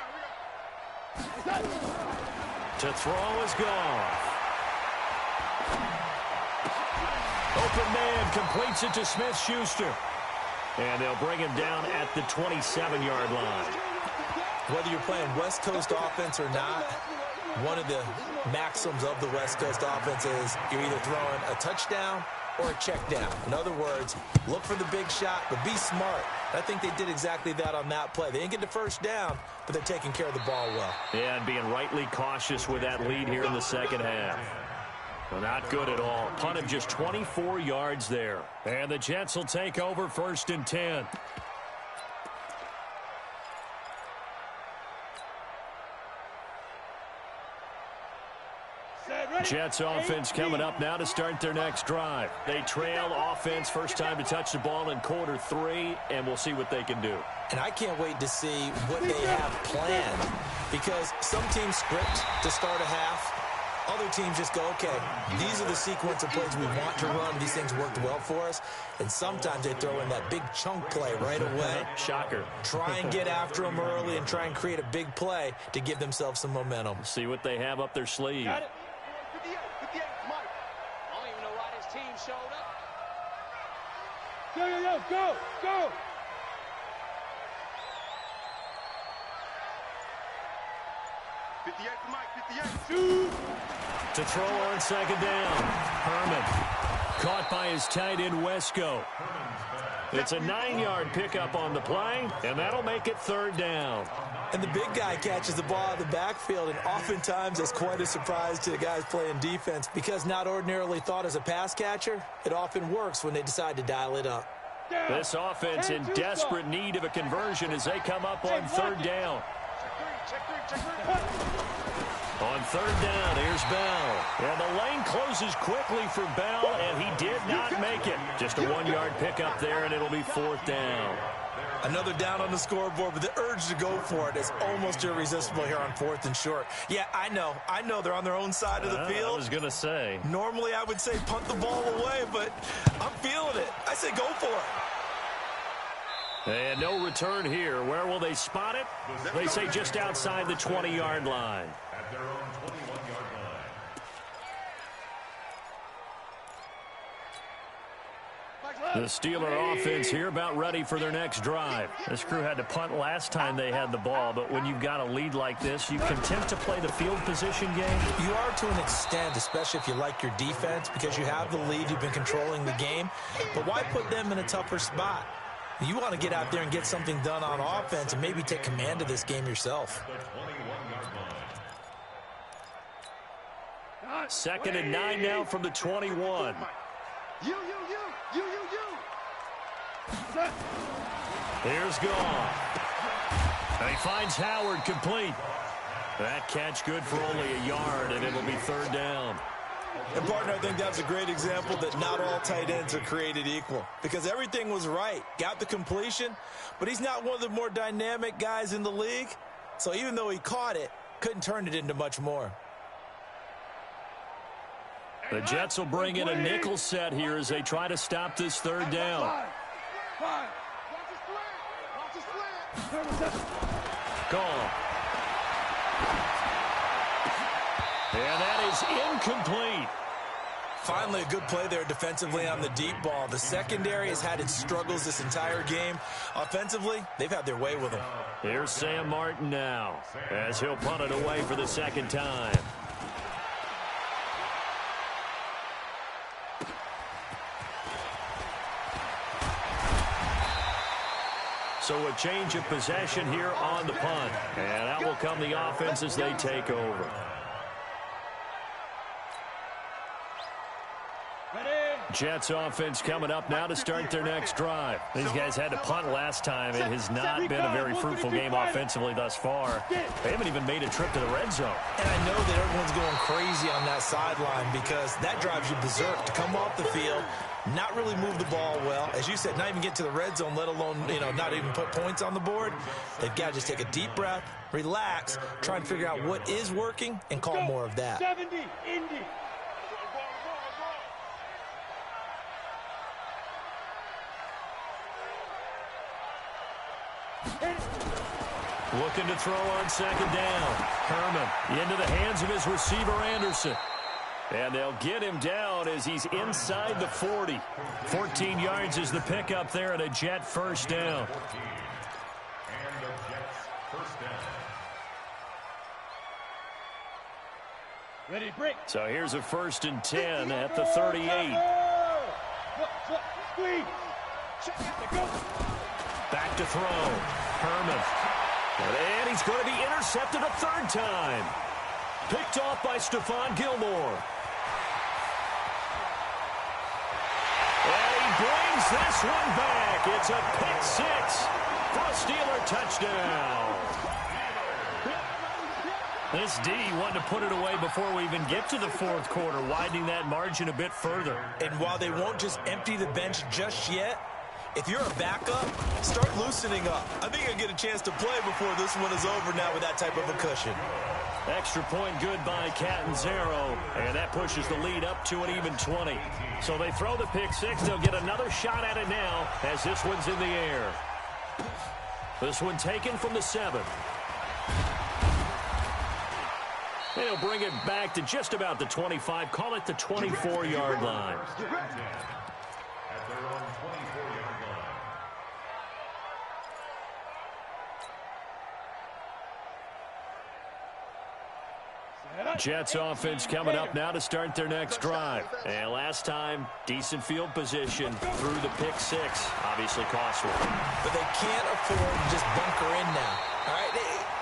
To throw is gone. Open man completes it to Smith-Schuster. And they'll bring him down at the 27-yard line. Whether you're playing West Coast offense or not, one of the maxims of the West Coast offense is you're either throwing a touchdown or a check down. In other words, look for the big shot, but be smart. I think they did exactly that on that play. They didn't get the first down, but they're taking care of the ball well. Yeah, and being rightly cautious with that lead here in the second half. Well, not good at all. Punt of just 24 yards there. And the Jets will take over 1st and 10. Jets offense coming up now to start their next drive. They trail offense, first time to touch the ball in quarter 3, and we'll see what they can do. And I can't wait to see what they have planned, because some teams script to start a half. Other teams just go, okay, these are the sequence of plays we want to run. These things worked well for us. And sometimes they throw in that big chunk play right away. Shocker. Try and get after them early and try and create a big play to give themselves some momentum. See what they have up their sleeve. Got it. 58, Mike. I don't even know why this team showed up. Go. 58 for Mike, 58. To throw on second down. Herman caught by his tight end Wesco. It's a 9-yard pickup on the play, and that'll make it third down. And the big guy catches the ball out of the backfield, and oftentimes that's quite a surprise to the guys playing defense, because not ordinarily thought as a pass catcher, it often works when they decide to dial it up. This offense in desperate need of a conversion as they come up on third down. Check three. On third down, here's Bell. And the lane closes quickly for Bell, and he did not make it. Just a 1-yard pickup there, and it'll be 4th down. Another down on the scoreboard, but the urge to go for it is almost irresistible here on 4th and short. Yeah, I know they're on their own side of the field. I was going to say. Normally I would say punt the ball away, but I'm feeling it. I say go for it. And no return here. Where will they spot it? They say just outside the 20-yard line. At their own 21-yard line. The Steeler offense here about ready for their next drive. This crew had to punt last time they had the ball, but when you've got a lead like this, you content to play the field position game? You are to an extent, especially if you like your defense, because you have the lead, you've been controlling the game. But why put them in a tougher spot? You want to get out there and get something done on offense and maybe take command of this game yourself. The 21-yard line. 2nd and 9 now from the 21. You. Here's Gone. And he finds Howard complete. That catch good for only a yard, and it'll be third down. And, partner, I think that's a great example that not all tight ends are created equal, because everything was right. Got the completion, but he's not one of the more dynamic guys in the league. So even though he caught it, couldn't turn it into much more. The Jets will bring in a nickel set here as they try to stop this third down. Gone. And that is incomplete. Finally, a good play there defensively on the deep ball. The secondary has had its struggles this entire game. Offensively, they've had their way with him. Here's Sam Martin now as he'll punt it away for the second time. So a change of possession here on the punt. And out will come the offense as they take over. Jets offense coming up now to start their next drive. These guys had to punt last time. It has not been a very fruitful game offensively thus far. They haven't even made a trip to the red zone. And I know that everyone's going crazy on that sideline because that drives you berserk to come off the field, not really move the ball well. As you said, not even get to the red zone, let alone, not even put points on the board. They've got to just take a deep breath, relax, try and figure out what is working, and call more of that. 70, Indy. Looking to throw on second down. Herman into the hands of his receiver, Anderson. And they'll get him down as he's inside the 40. 14 yards is the pickup there, and a Jet first down. And the Jets first down. Ready, break. So here's a 1st and 10 at the 38. Squeeze. Back to throw. Herman. And he's going to be intercepted a 3rd time. Picked off by Stephon Gilmore. And he brings this one back. It's a pick 6 for a Steeler touchdown. This D wanted to put it away before we even get to the 4th quarter, widening that margin a bit further. And while they won't just empty the bench just yet, if you're a backup, start loosening up. I think you'll get a chance to play before this one is over now with that type of a cushion. Extra point good by Catanzaro, and that pushes the lead up to an even 20. So they throw the pick 6. They'll get another shot at it now as this one's in the air. This one taken from the 7. They'll bring it back to just about the 25. Call it the 24-yard line. At their own 24-yard line. Jets offense coming up now to start their next drive. And last time, decent field position through the pick 6. Obviously costly. But they can't afford to just bunker in now. All right,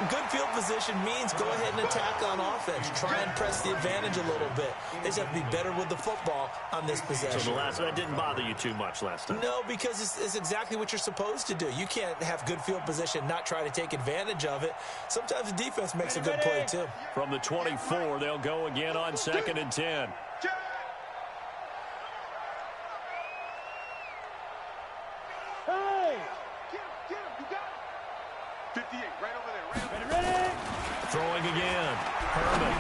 good field position means go ahead and attack on offense. Try and press the advantage a little bit. They just have to be better with the football on this possession. So that didn't bother you too much last time? No, because it's exactly what you're supposed to do. You can't have good field position, not try to take advantage of it. Sometimes the defense makes a good play, too. From the 24, they'll go again on 2nd and 10. Hey! Get him, you got it. 58, right over there, Ready. Throwing again. Herman.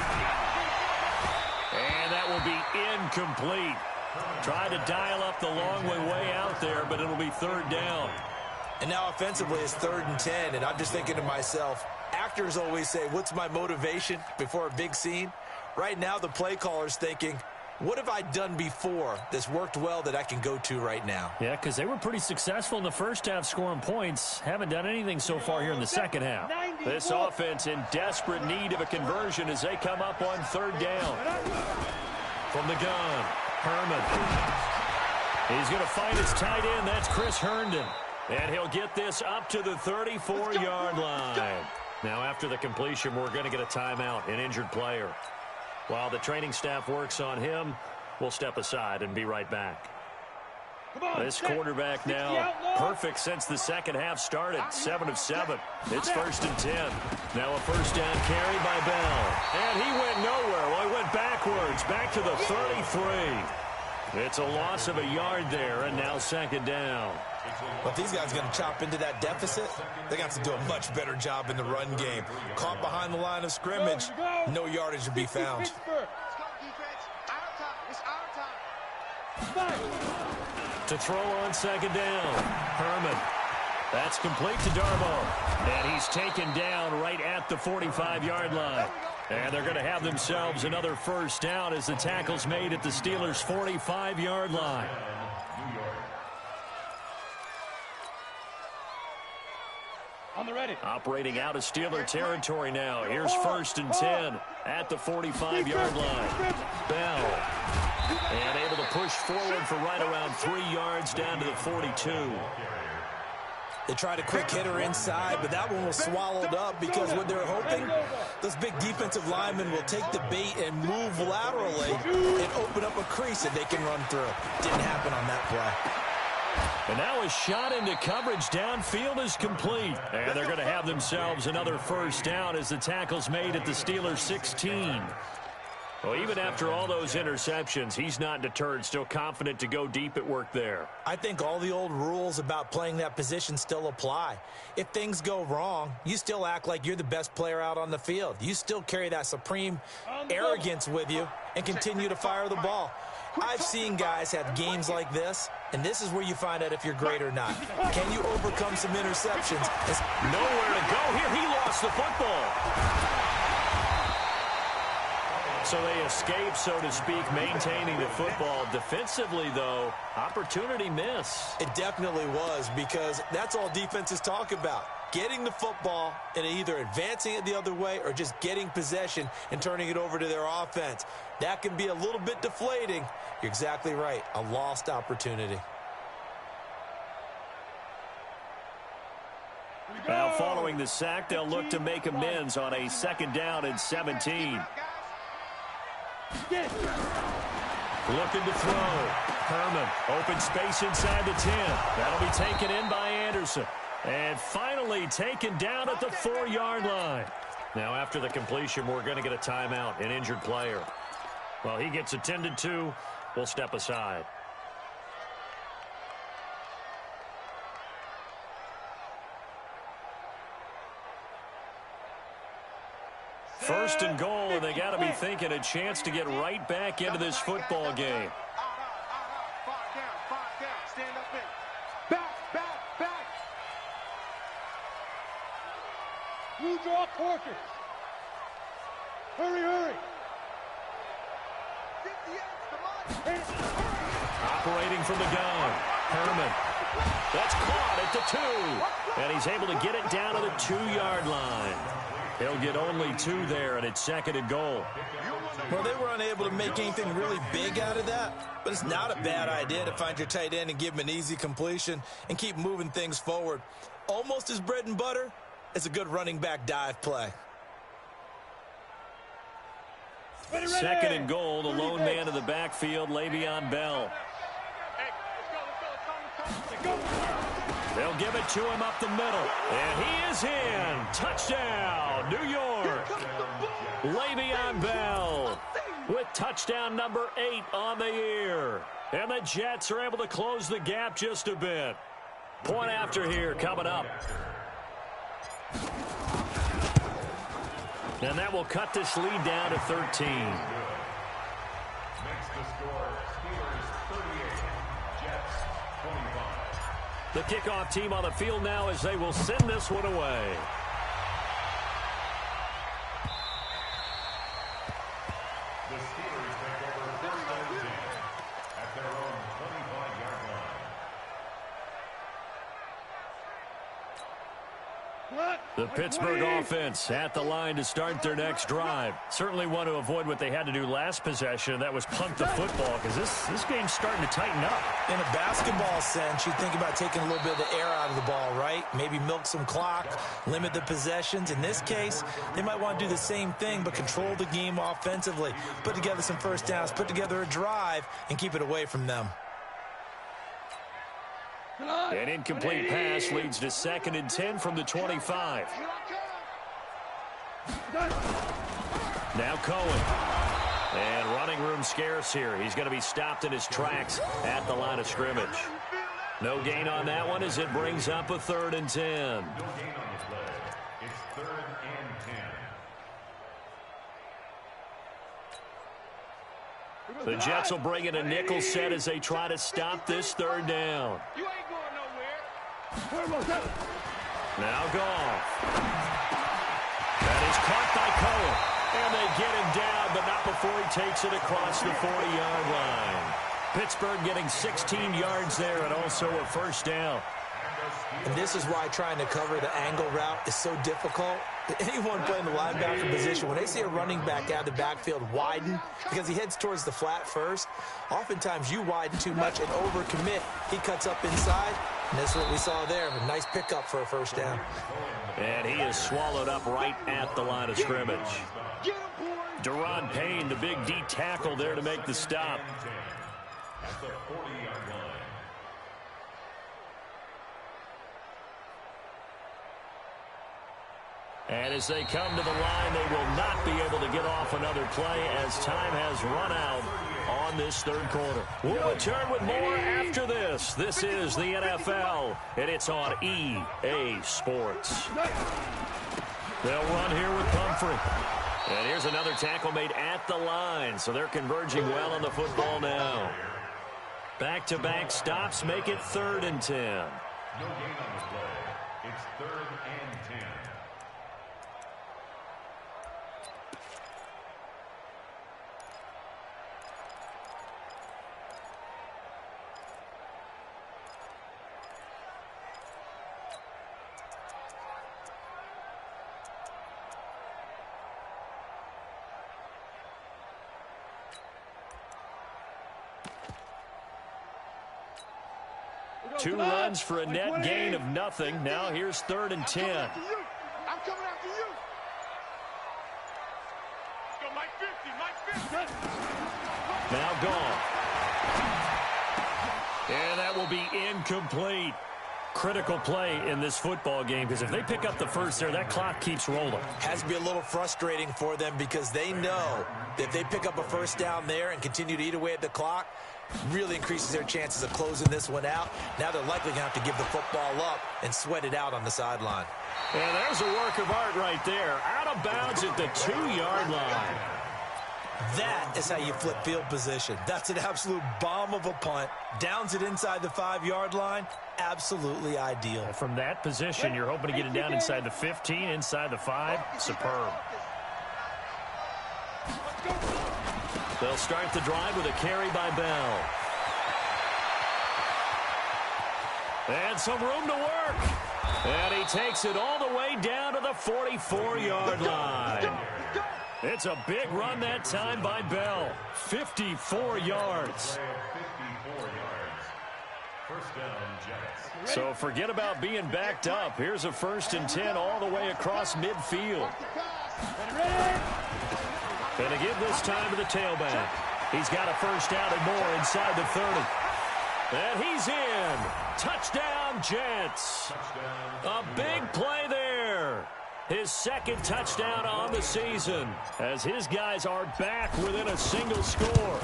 And that will be incomplete. Tried to dial up the long way out there, but it'll be 3rd down. And now offensively it's 3rd and 10, and I'm just thinking to myself, actors always say, what's my motivation before a big scene? Right now the play caller's thinking, what have I done before that's worked well that I can go to right now? Yeah, because they were pretty successful in the first half scoring points. Haven't done anything so far here in the second half. This offense in desperate need of a conversion as they come up on 3rd down. From the gun, Herman. He's going to find his tight end. That's Chris Herndon. And he'll get this up to the 34-yard line. Now, after the completion, we're going to get a timeout, an injured player. While the training staff works on him, we'll step aside and be right back. This quarterback now perfect since the second half started. 7 of 7. It's 1st and 10. Now a 1st down carry by Bell. And he went nowhere. Well, he went backwards, back to the 33. It's a loss of a yard there, and now 2nd down. But if these guys are going to chop into that deficit, they're going to have to do a much better job in the run game. Caught behind the line of scrimmage, no yardage to be found. Let's go, defense. Our time. It's our time. To throw on 2nd down, Herman. That's complete to Darboh. And he's taken down right at the 45-yard line. And they're going to have themselves another 1st down as the tackle's made at the Steelers' 45-yard line. On the ready. Operating out of Steeler territory now. Here's 1st and 10 at the 45-yard line. Bell. And able to push forward for right around 3 yards down to the 42. They tried a quick hitter inside, but that one was swallowed up because what they're hoping, those big defensive linemen will take the bait and move laterally and open up a crease that they can run through. Didn't happen on that play. And now a shot into coverage downfield is complete. And they're going to have themselves another first down as the tackle's made at the Steelers' 16. Well, even after all those interceptions, he's not deterred, still confident to go deep at work there. I think all the old rules about playing that position still apply. If things go wrong, you still act like you're the best player out on the field. You still carry that supreme arrogance with you and continue to fire the ball. I've seen guys have games like this, and this is where you find out if you're great or not. Can you overcome some interceptions? There's nowhere to go here. He lost the football. So they escape, so to speak, maintaining the football. Defensively, though, opportunity miss. It definitely was, because that's all defenses talk about. Getting the football and either advancing it the other way or just getting possession and turning it over to their offense. That can be a little bit deflating. You're exactly right. A lost opportunity. Now, following the sack, they'll look to make amends on a 2nd down and 17. Looking to throw. Herman, open space inside the 10. That'll be taken in by Anderson. And finally taken down at the 4-yard line. Now, after the completion, we're going to get a timeout, an injured player. Well, he gets attended to. We'll step aside. First and goal, and they got to be thinking a chance to get right back into this football game. 5 down. Stand up in. Back. You draw quarters. Hurry. 58, come on. Operating from the gun. Herman. That's caught at the 2. And he's able to get it down to the 2-yard line. He'll get only 2 there, and it's 2nd and goal. Well, they were unable to make anything really big out of that, but it's not a bad idea to find your tight end and give him an easy completion and keep moving things forward. Almost as bread and butter as a good running back dive play. 2nd and goal, the lone man in the backfield, Le'Veon Bell. They'll give it to him up the middle. And he is in. Touchdown, New York. Le'Veon Bell with touchdown number 8 on the year. And the Jets are able to close the gap just a bit. Point after here coming up. And that will cut this lead down to 13. Makes the score Steelers 38, Jets 25. The kickoff team on the field now as they will send this one away. The Steelers take over 1st and 10 at their own 25-yard line. The Pittsburgh offense at the line to start their next drive. Certainly want to avoid what they had to do last possession. That was punt the football, because this game's starting to tighten up. In a basketball sense, you think about taking a little bit of the air out of the ball, right? Maybe milk some clock, limit the possessions. In this case, they might want to do the same thing, but control the game offensively. Put together some first downs, put together a drive, and keep it away from them. An incomplete pass leads to 2nd and 10 from the 25. Now Cohen. And running room scarce here. He's going to be stopped in his tracks at the line of scrimmage. No gain on that one as it brings up a 3rd and 10. No gain on the play. It's 3rd and 10. The Jets will bring in a nickel set as they try to stop this 3rd down. You ain't going nowhere. Now Goff. That is caught by Cohen. And they get him down, but not before he takes it across the 40-yard line. Pittsburgh getting 16 yards there and also a first down. And this is why trying to cover the angle route is so difficult. Anyone playing the linebacker position, when they see a running back out of the backfield widen because he heads towards the flat first, oftentimes you widen too much and overcommit. He cuts up inside. And that's what we saw there. A nice pickup for a first down. And he is swallowed up right at the line of scrimmage. Deron Payne, the big D tackle there to make the stop. At the 40-yard line. And as they come to the line, they will not be able to get off another play as time has run out on this third quarter. We'll return with more after this. This is the NFL, and it's on EA Sports. They'll run here with Pumphrey. And here's another tackle made at the line, so they're converging well on the football now. Back-to-back stops make it 3rd and 10. No gain on the play. It's 3rd and 10. Two runs for a net gain of nothing. Now here's 3rd and 10. I'm coming after you. Go Mike 50. Now gone. And that will be incomplete. Critical play in this football game, because if they pick up the first there, that clock keeps rolling. Has to be a little frustrating for them because they know that if they pick up a first down there and continue to eat away at the clock, really increases their chances of closing this one out. Now they're likely going to have to give the football up and sweat it out on the sideline. And there's a work of art right there. Out of bounds at the 2-yard line. That is how you flip field position. That's an absolute bomb of a punt. Downs it inside the 5-yard line. Absolutely ideal. From that position, you're hoping to get it down inside the 15, inside the 5. Superb. They'll start the drive with a carry by Bell. And some room to work. And he takes it all the way down to the 44-yard line. It's a big run that time by Bell. 54 yards. 54 yards. First down, Jets. So forget about being backed up. Here's a 1st and 10 all the way across midfield. Going to give this time to the tailback. He's got a first down and more inside the 30. And he's in. Touchdown, Jets. A big play there. His 2nd touchdown on the season as his guys are back within a single score.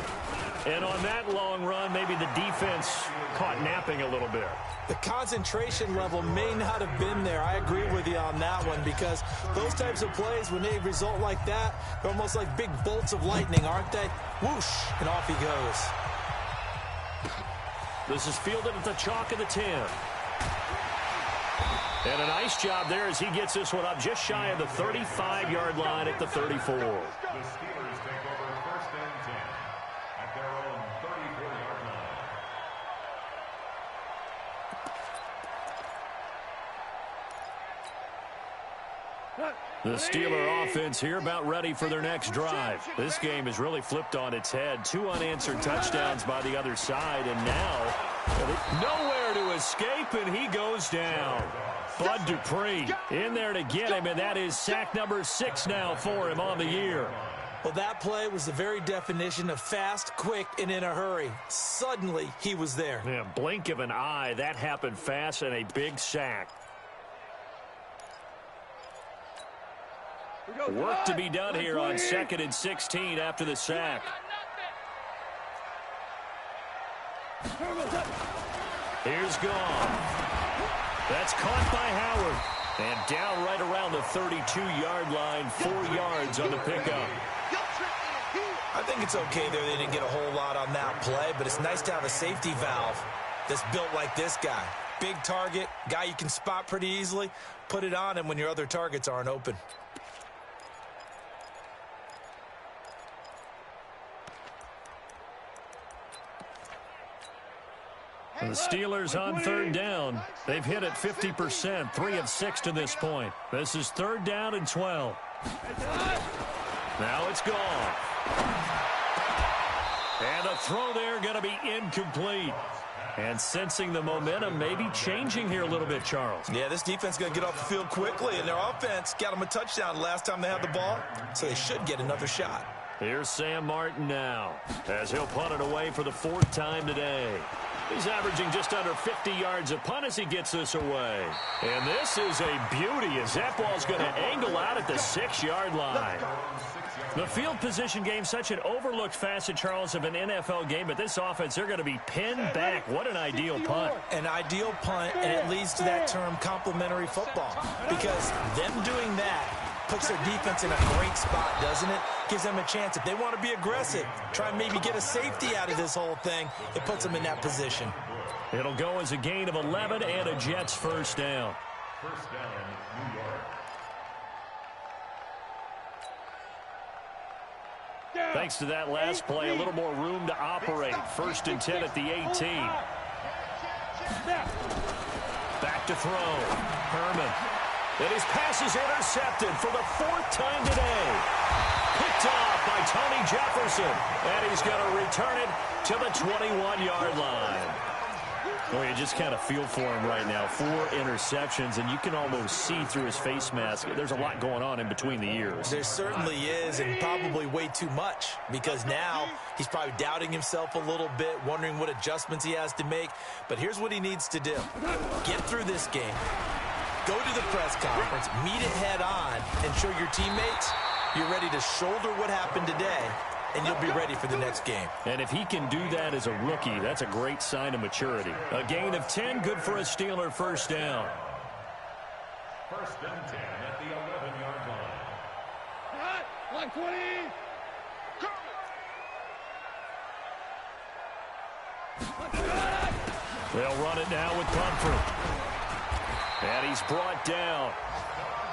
And on that long run, maybe the defense caught napping a little bit. The concentration level may not have been there. I agree with you on that one because those types of plays, when they result like that, they're almost like big bolts of lightning, aren't they? Whoosh, and off he goes. This is fielded at the chalk of the 10. And a nice job there as he gets this one up just shy of the 35-yard line at the 34. The Steelers take over 1st and 10 at their own 34-yard line. The Steeler offense here about ready for their next drive. This game is really flipped on its head. 2 unanswered touchdowns by the other side, and now nowhere to escape, and he goes down. Bud Dupree in there to get him, and that is sack number 6 now for him on the year. Well, that play was the very definition of fast, quick, and in a hurry. Suddenly, he was there. Yeah, blink of an eye, that happened fast, and a big sack. Work to be done here on 2nd and 16 after the sack. Here's gone. That's caught by Howard. And down right around the 32-yard line, 4 yards on the pickup. I think it's okay there. They didn't get a whole lot on that play, but it's nice to have a safety valve that's built like this guy. Big target, guy you can spot pretty easily. Put it on him when your other targets aren't open. The Steelers on 3rd down. They've hit it 50%, 3 of 6 to this point. This is 3rd down and 12. Now it's gone. And a throw there going to be incomplete. And sensing the momentum maybe changing here a little bit, Charles. Yeah, this defense is going to get off the field quickly, and their offense got them a touchdown last time they had the ball, so they should get another shot. Here's Sam Martin now, as he'll punt it away for the 4th time today. He's averaging just under 50 yards a punt as he gets this away. And this is a beauty as that ball's going to angle out at the 6-yard line. The field position game, such an overlooked facet, Charles, of an NFL game, but this offense, they're going to be pinned back. What an ideal punt. An ideal punt, and it leads to that term complementary football, because them doing that puts their defense in a great spot, doesn't it? Gives them a chance. If they want to be aggressive, try and maybe get a safety out of this whole thing, it puts them in that position. It'll go as a gain of 11 and a Jets first down. First down, New York. Thanks to that last play, a little more room to operate. 1st and 10 at the 18. Back to throw. Herman. And his pass is intercepted for the 4th time today. Picked off by Tony Jefferson. And he's going to return it to the 21-yard line. Well, you just kind of feel for him right now. 4 interceptions, and you can almost see through his face mask. There's a lot going on in between the ears. There certainly is, and probably way too much, because now he's probably doubting himself a little bit, wondering what adjustments he has to make. But here's what he needs to do. Get through this game. Go to the press conference, meet it head on, and show your teammates you're ready to shoulder what happened today, and you'll be ready for the next game. And if he can do that as a rookie, that's a great sign of maturity. A gain of 10, good for a Steeler first down. 1st and 10 at the 11-yard line. Line 20. They'll run it now with Pumphrey. And he's brought down.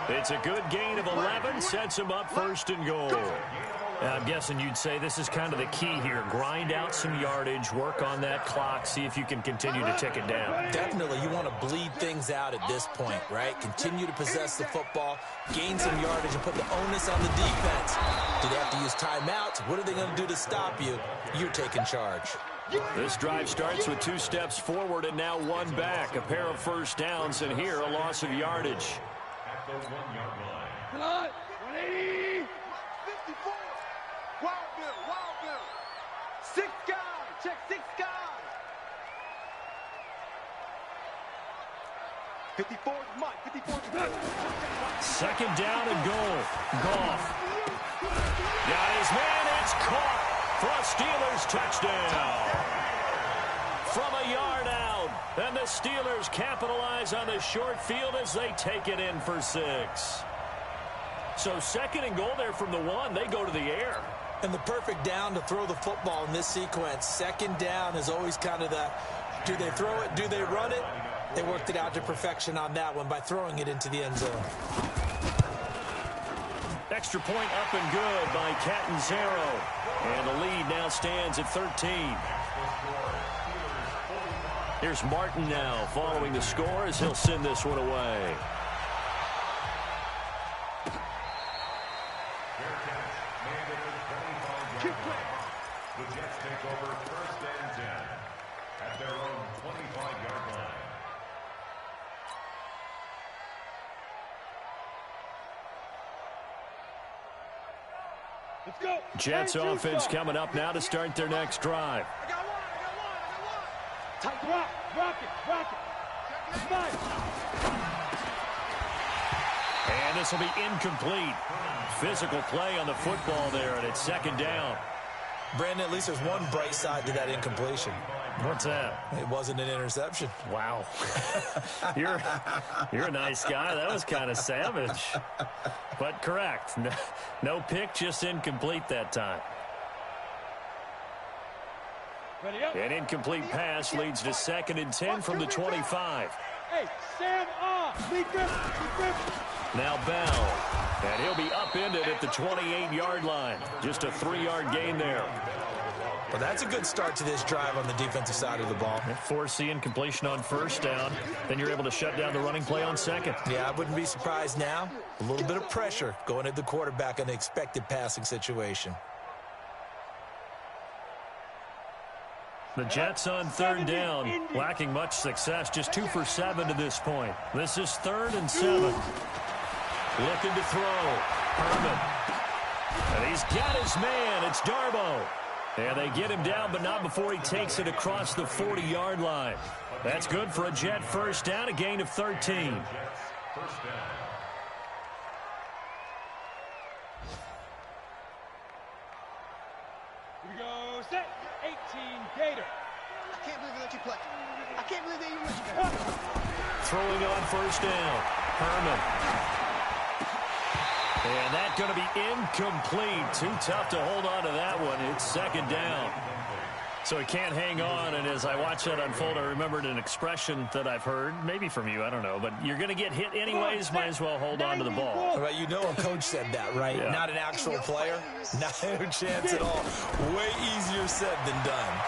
It's a good gain of 11, sets him up 1st and goal. I'm guessing you'd say this is kind of the key here. Grind out some yardage, work on that clock, see if you can continue to tick it down. Definitely, you want to bleed things out at this point, right? Continue to possess the football, gain some yardage, and put the onus on the defense. Do they have to use timeouts? What are they going to do to stop you? You're taking charge. This drive starts with 2 steps forward and now 1 back. A pair of first downs, and here a loss of yardage. At the 1-yard line. 180. 54. Wild Bill. 6 guys. Check 6 guys. 54 is Mike. 54 is Mike. 2nd down and goal. Goff. Got his man. It's caught for a Steelers touchdown. From a yard out. And the Steelers capitalize on the short field as they take it in for 6. So 2nd and goal there from the 1. They go to the air. And the perfect down to throw the football in this sequence. 2nd down is always kind of the, do they throw it, do they run it? They worked it out to perfection on that one by throwing it into the end zone. Extra point up and good by Catanzaro. And the lead now stands at 13. Here's Martin now following the score as he'll send this one away. The Jets take over 1st and 10 at their own 25-yard line. Let's go. Jets offense coming up now to start their next drive. I got one. Tight rock it. Nice. And this will be incomplete. Physical play on the football there, and it's 2nd down. Brandon, at least there's one bright side to that incompletion. What's that? It wasn't an interception. Wow. You're a nice guy. That was kind of savage. But correct. No pick, just incomplete that time. Ready up. An incomplete pass leads to 2nd and 10 from the 25. Hey, Sam off. Lee Griffin. Now Bell. And he'll be upended at the 28-yard line. Just a 3-yard gain there. Well, that's a good start to this drive on the defensive side of the ball. Force the incompletion on 1st down. Then you're able to shut down the running play on 2nd. Yeah, I wouldn't be surprised now. A little bit of pressure going at the quarterback in the expected passing situation. The Jets on third down, lacking much success, just 2 for 7 to this point. This is 3rd and 7. Looking to throw. Herman. And he's got his man. It's Darbo. And they get him down, but not before he takes it across the 40-yard line. That's good for a Jet first down, a gain of 13. Set 18 Gator. I can't believe they let you play. I can't believe they even let you play. Throwing on first down. Herman. And that's going to be incomplete. Too tough to hold on to that one. It's 2nd down. So he can't hang on, and as I watch that unfold, I remembered an expression that I've heard, maybe from you, I don't know, but you're going to get hit anyways, might as well hold on to the ball. Well, you know a coach said that, right? Yeah. Not an actual player. No chance at all. Way easier said than done.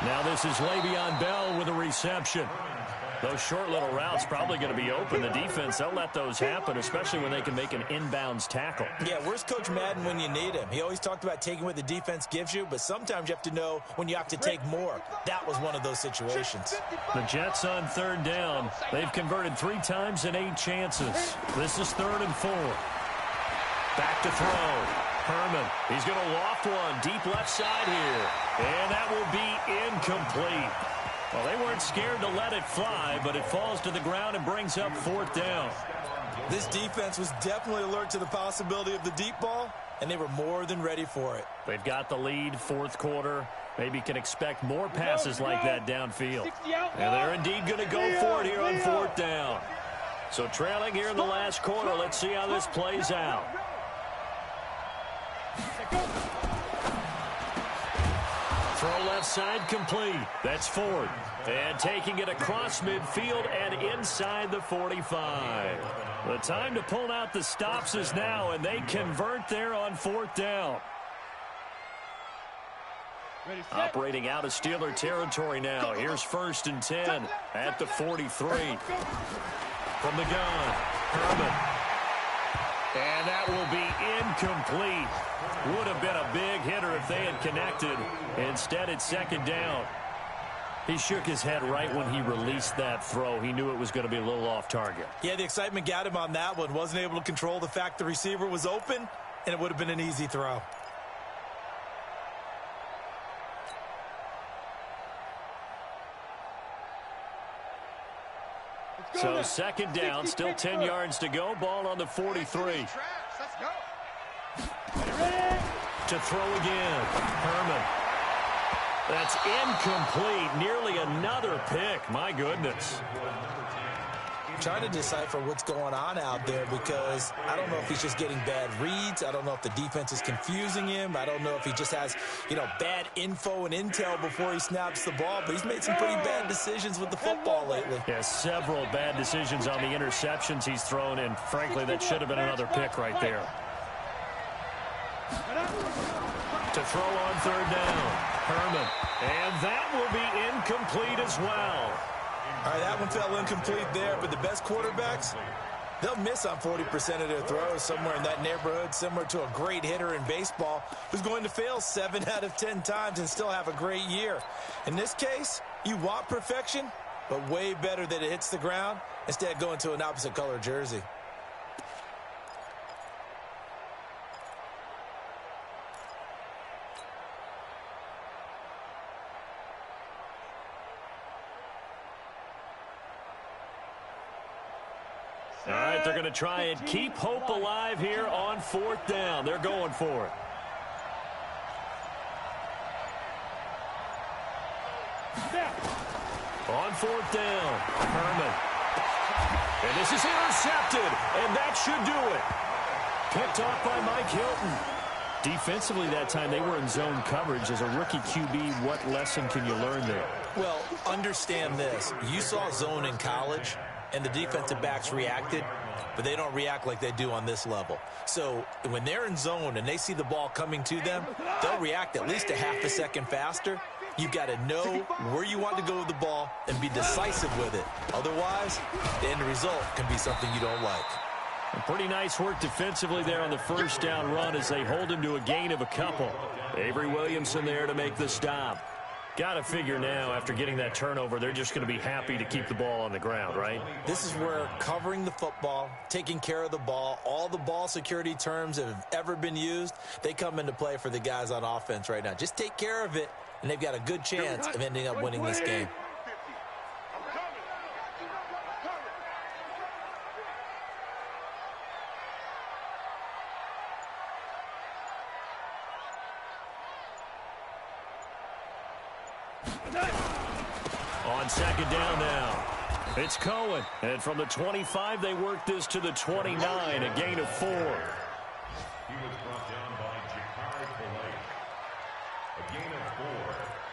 Now this is Le'Veon Bell with a reception. Those short little routes probably going to be open. The defense, they'll let those happen, especially when they can make an inbounds tackle. Yeah, where's Coach Madden when you need him? He always talked about taking what the defense gives you, but sometimes you have to know when you have to take more. That was one of those situations. The Jets on third down. They've converted 3 times in 8 chances. This is 3rd and 4. Back to throw. Herman, he's going to loft one deep left side here. And that will be incomplete. Well, they weren't scared to let it fly, but it falls to the ground and brings up 4th down. This defense was definitely alert to the possibility of the deep ball, and they were more than ready for it. They've got the lead, 4th quarter. Maybe can expect more passes like that downfield. And they're indeed going to go for it here on 4th down. So trailing here in the last quarter. Let's see how this plays out. Throw left side complete. That's Ford. And taking it across midfield and inside the 45. The time to pull out the stops is now, and they convert there on 4th down. Operating out of Steeler territory now. Here's 1st and 10 at the 43. From the gun, Herman. And that will be incomplete. Would have been a big hitter if they had connected. Instead, it's 2nd down. He shook his head right when he released that throw. He knew it was going to be a little off target. Yeah, the excitement got him on that one. Wasn't able to control the fact the receiver was open, and it would have been an easy throw. So 2nd down, still 10 yards to go. Ball on the 43. Let's go. To throw again. Herman. That's incomplete. Nearly another pick. My goodness. Trying to decipher what's going on out there because I don't know if he's just getting bad reads. I don't know if the defense is confusing him. I don't know if he just has, bad info and intel before he snaps the ball. But he's made some pretty bad decisions with the football lately. Yeah, several bad decisions on the interceptions he's thrown, and frankly, that should have been another pick right there. To throw on 3rd down, Herman. And that will be incomplete as well. All right, that one fell incomplete there, but the best quarterbacks, they'll miss on 40% of their throws, somewhere in that neighborhood, similar to a great hitter in baseball who's going to fail 7 out of 10 times and still have a great year. In this case, you want perfection, but way better that it hits the ground instead of going to an opposite color jersey. All right, they're going to try and keep hope alive here on 4th down. They're going for it. On 4th down, Herman. And this is intercepted, and that should do it. Picked off by Mike Hilton. Defensively that time, they were in zone coverage. As a rookie QB, what lesson can you learn there? Well, understand this. You saw zone in college, and the defensive backs reacted, but they don't react like they do on this level. So when they're in zone and they see the ball coming to them, they'll react at least a half a second faster. You've got to know where you want to go with the ball and be decisive with it. Otherwise, the end result can be something you don't like. And pretty nice work defensively there on the first down run as they hold him to a gain of a couple. Avery Williamson there to make the stop. Got to figure now, after getting that turnover, they're just going to be happy to keep the ball on the ground, right? This is where covering the football, taking care of the ball, all the ball security terms that have ever been used, they come into play for the guys on offense right now. Just take care of it, and they've got a good chance of ending up winning this game. On second down now, it's Cohen. And from the 25, they work this to the 29, a gain of 4. He was brought down by Jakari Pillay. A gain of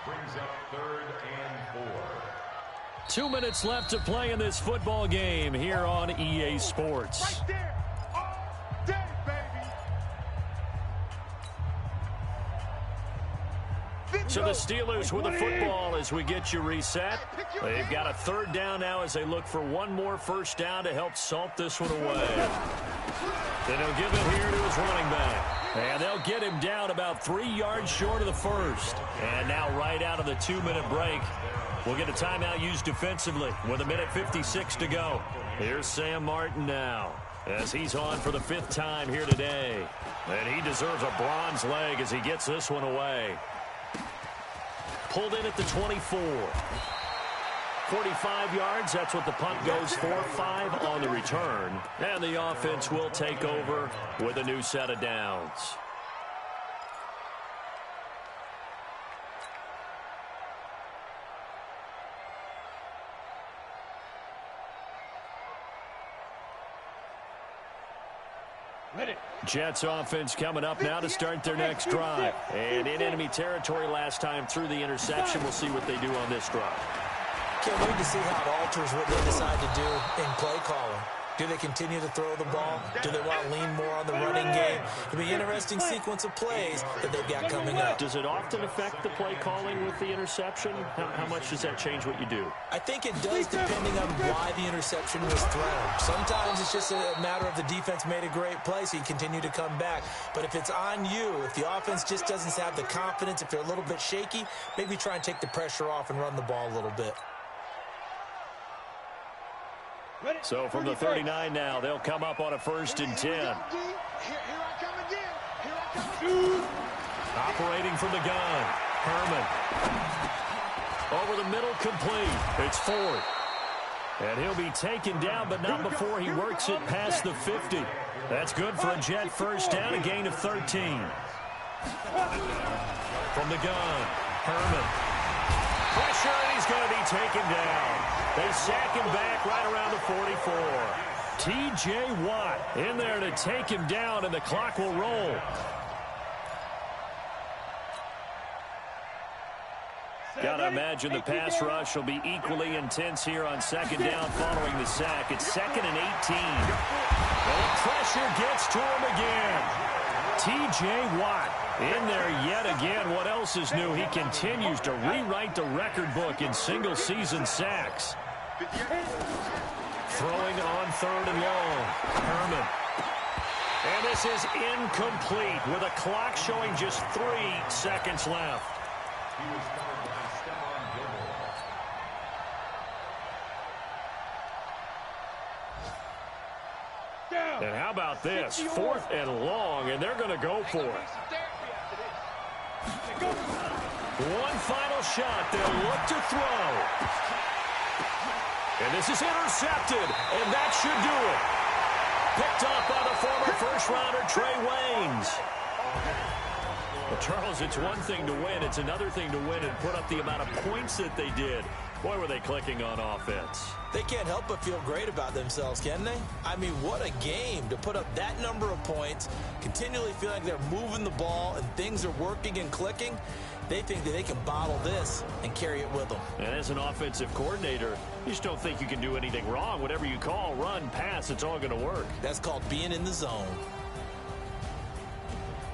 4 brings up 3rd and 4. 2 minutes left to play in this football game here on EA Sports. Right there, all day, baby. So the Steelers with the football as we get you reset. They've got a 3rd down now as they look for one more first down to help salt this one away. Then he'll give it here to his running back. And they'll get him down about 3 yards short of the first. And now right out of the 2-minute break, we'll get a timeout used defensively with 1:56 to go. Here's Sam Martin now as he's on for the 5th time here today. And he deserves a bronze leg as he gets this one away. Pulled in at the 24. 45 yards, that's what the punt goes for. 5 on the return. And the offense will take over with a new set of downs. Jets offense coming up now to start their next drive. And in enemy territory last time through the interception. We'll see what they do on this drive. Can't wait to see how it alters what they decide to do in play calling. Do they continue to throw the ball? Do they want to lean more on the running game? It'll be an interesting sequence of plays that they've got coming up. Does it often affect the play calling with the interception? How much does that change what you do? I think it does, depending on why the interception was thrown. Sometimes it's just a matter of the defense made a great play, so you continue to come back. But if it's on you, if the offense just doesn't have the confidence, if they're a little bit shaky, maybe try and take the pressure off and run the ball a little bit. So from the 39 now, they'll come up on a 1st and 10. Here I come again. Here I come. Operating from the gun. Herman. Over the middle, complete. It's 4th. And he'll be taken down, but not before he works it past the 50. That's good for a Jet first down, a gain of 13. From the gun, Herman. Pressure, and he's going to be taken down. They sack him back right around the 44. T.J. Watt in there to take him down, and the clock will roll. Gotta imagine the pass rush will be equally intense here on 2nd down following the sack. It's 2nd and 18. And the pressure gets to him again. T.J. Watt in there yet again. What else is new? He continues to rewrite the record book in single-season sacks. Throwing on 3rd and long. Herman. And this is incomplete with a clock showing just 3 seconds left. He was covered by Stephon Gilmore. And how about this? 4th and long, and they're going to go for it. One final shot. They'll look to throw. And this is intercepted, and that should do it. Picked off by the former first-rounder Trey Waynes. Well, Charles, it's one thing to win. It's another thing to win and put up the amount of points that they did. Boy, were they clicking on offense. They can't help but feel great about themselves, can they? I mean, what a game to put up that number of points, continually feel like they're moving the ball and things are working and clicking. They think that they can bottle this and carry it with them. And as an offensive coordinator, you just don't think you can do anything wrong. Whatever you call, run, pass, it's all going to work. That's called being in the zone.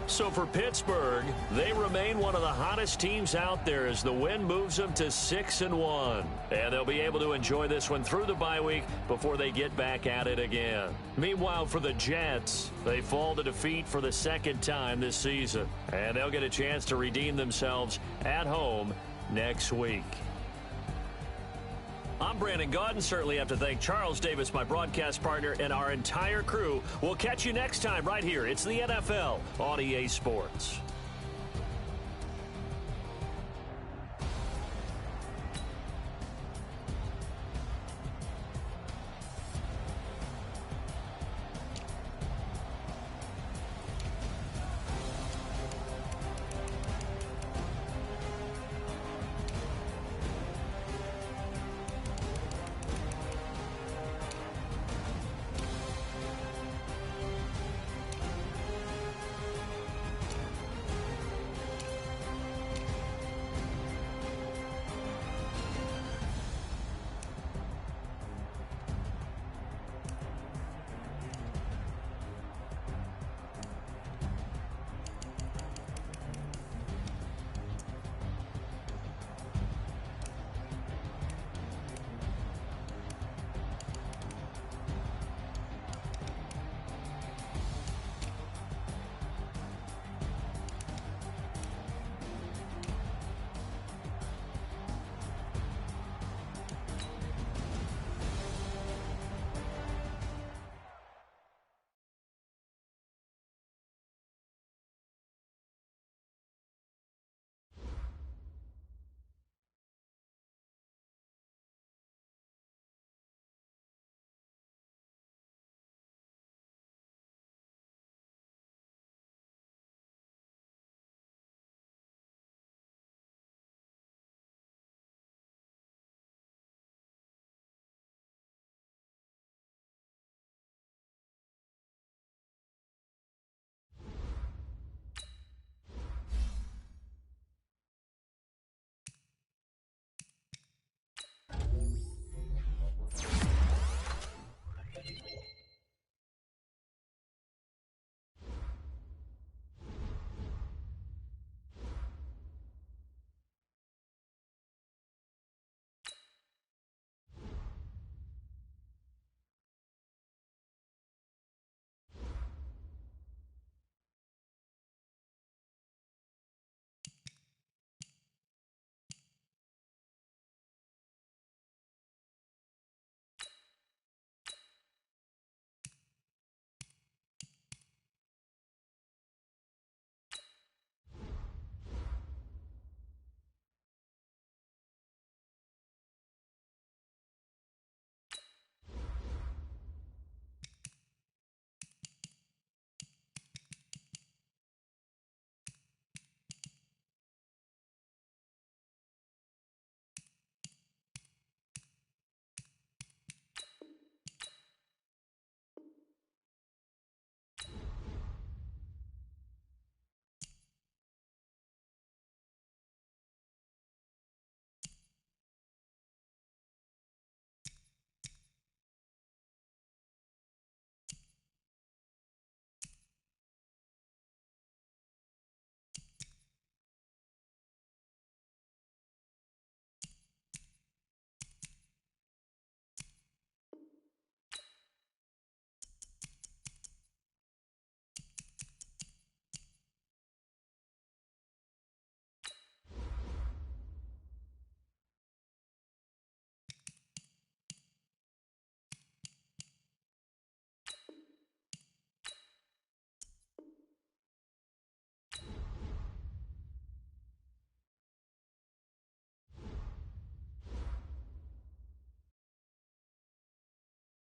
So for Pittsburgh, they remain one of the hottest teams out there as the win moves them to 6-1. And they'll be able to enjoy this one through the bye week before they get back at it again. Meanwhile, for the Jets, they fall to defeat for the second time this season. And they'll get a chance to redeem themselves at home next week. I'm Brandon Gaudin. Certainly have to thank Charles Davis, my broadcast partner, and our entire crew. We'll catch you next time right here. It's the NFL on EA Sports.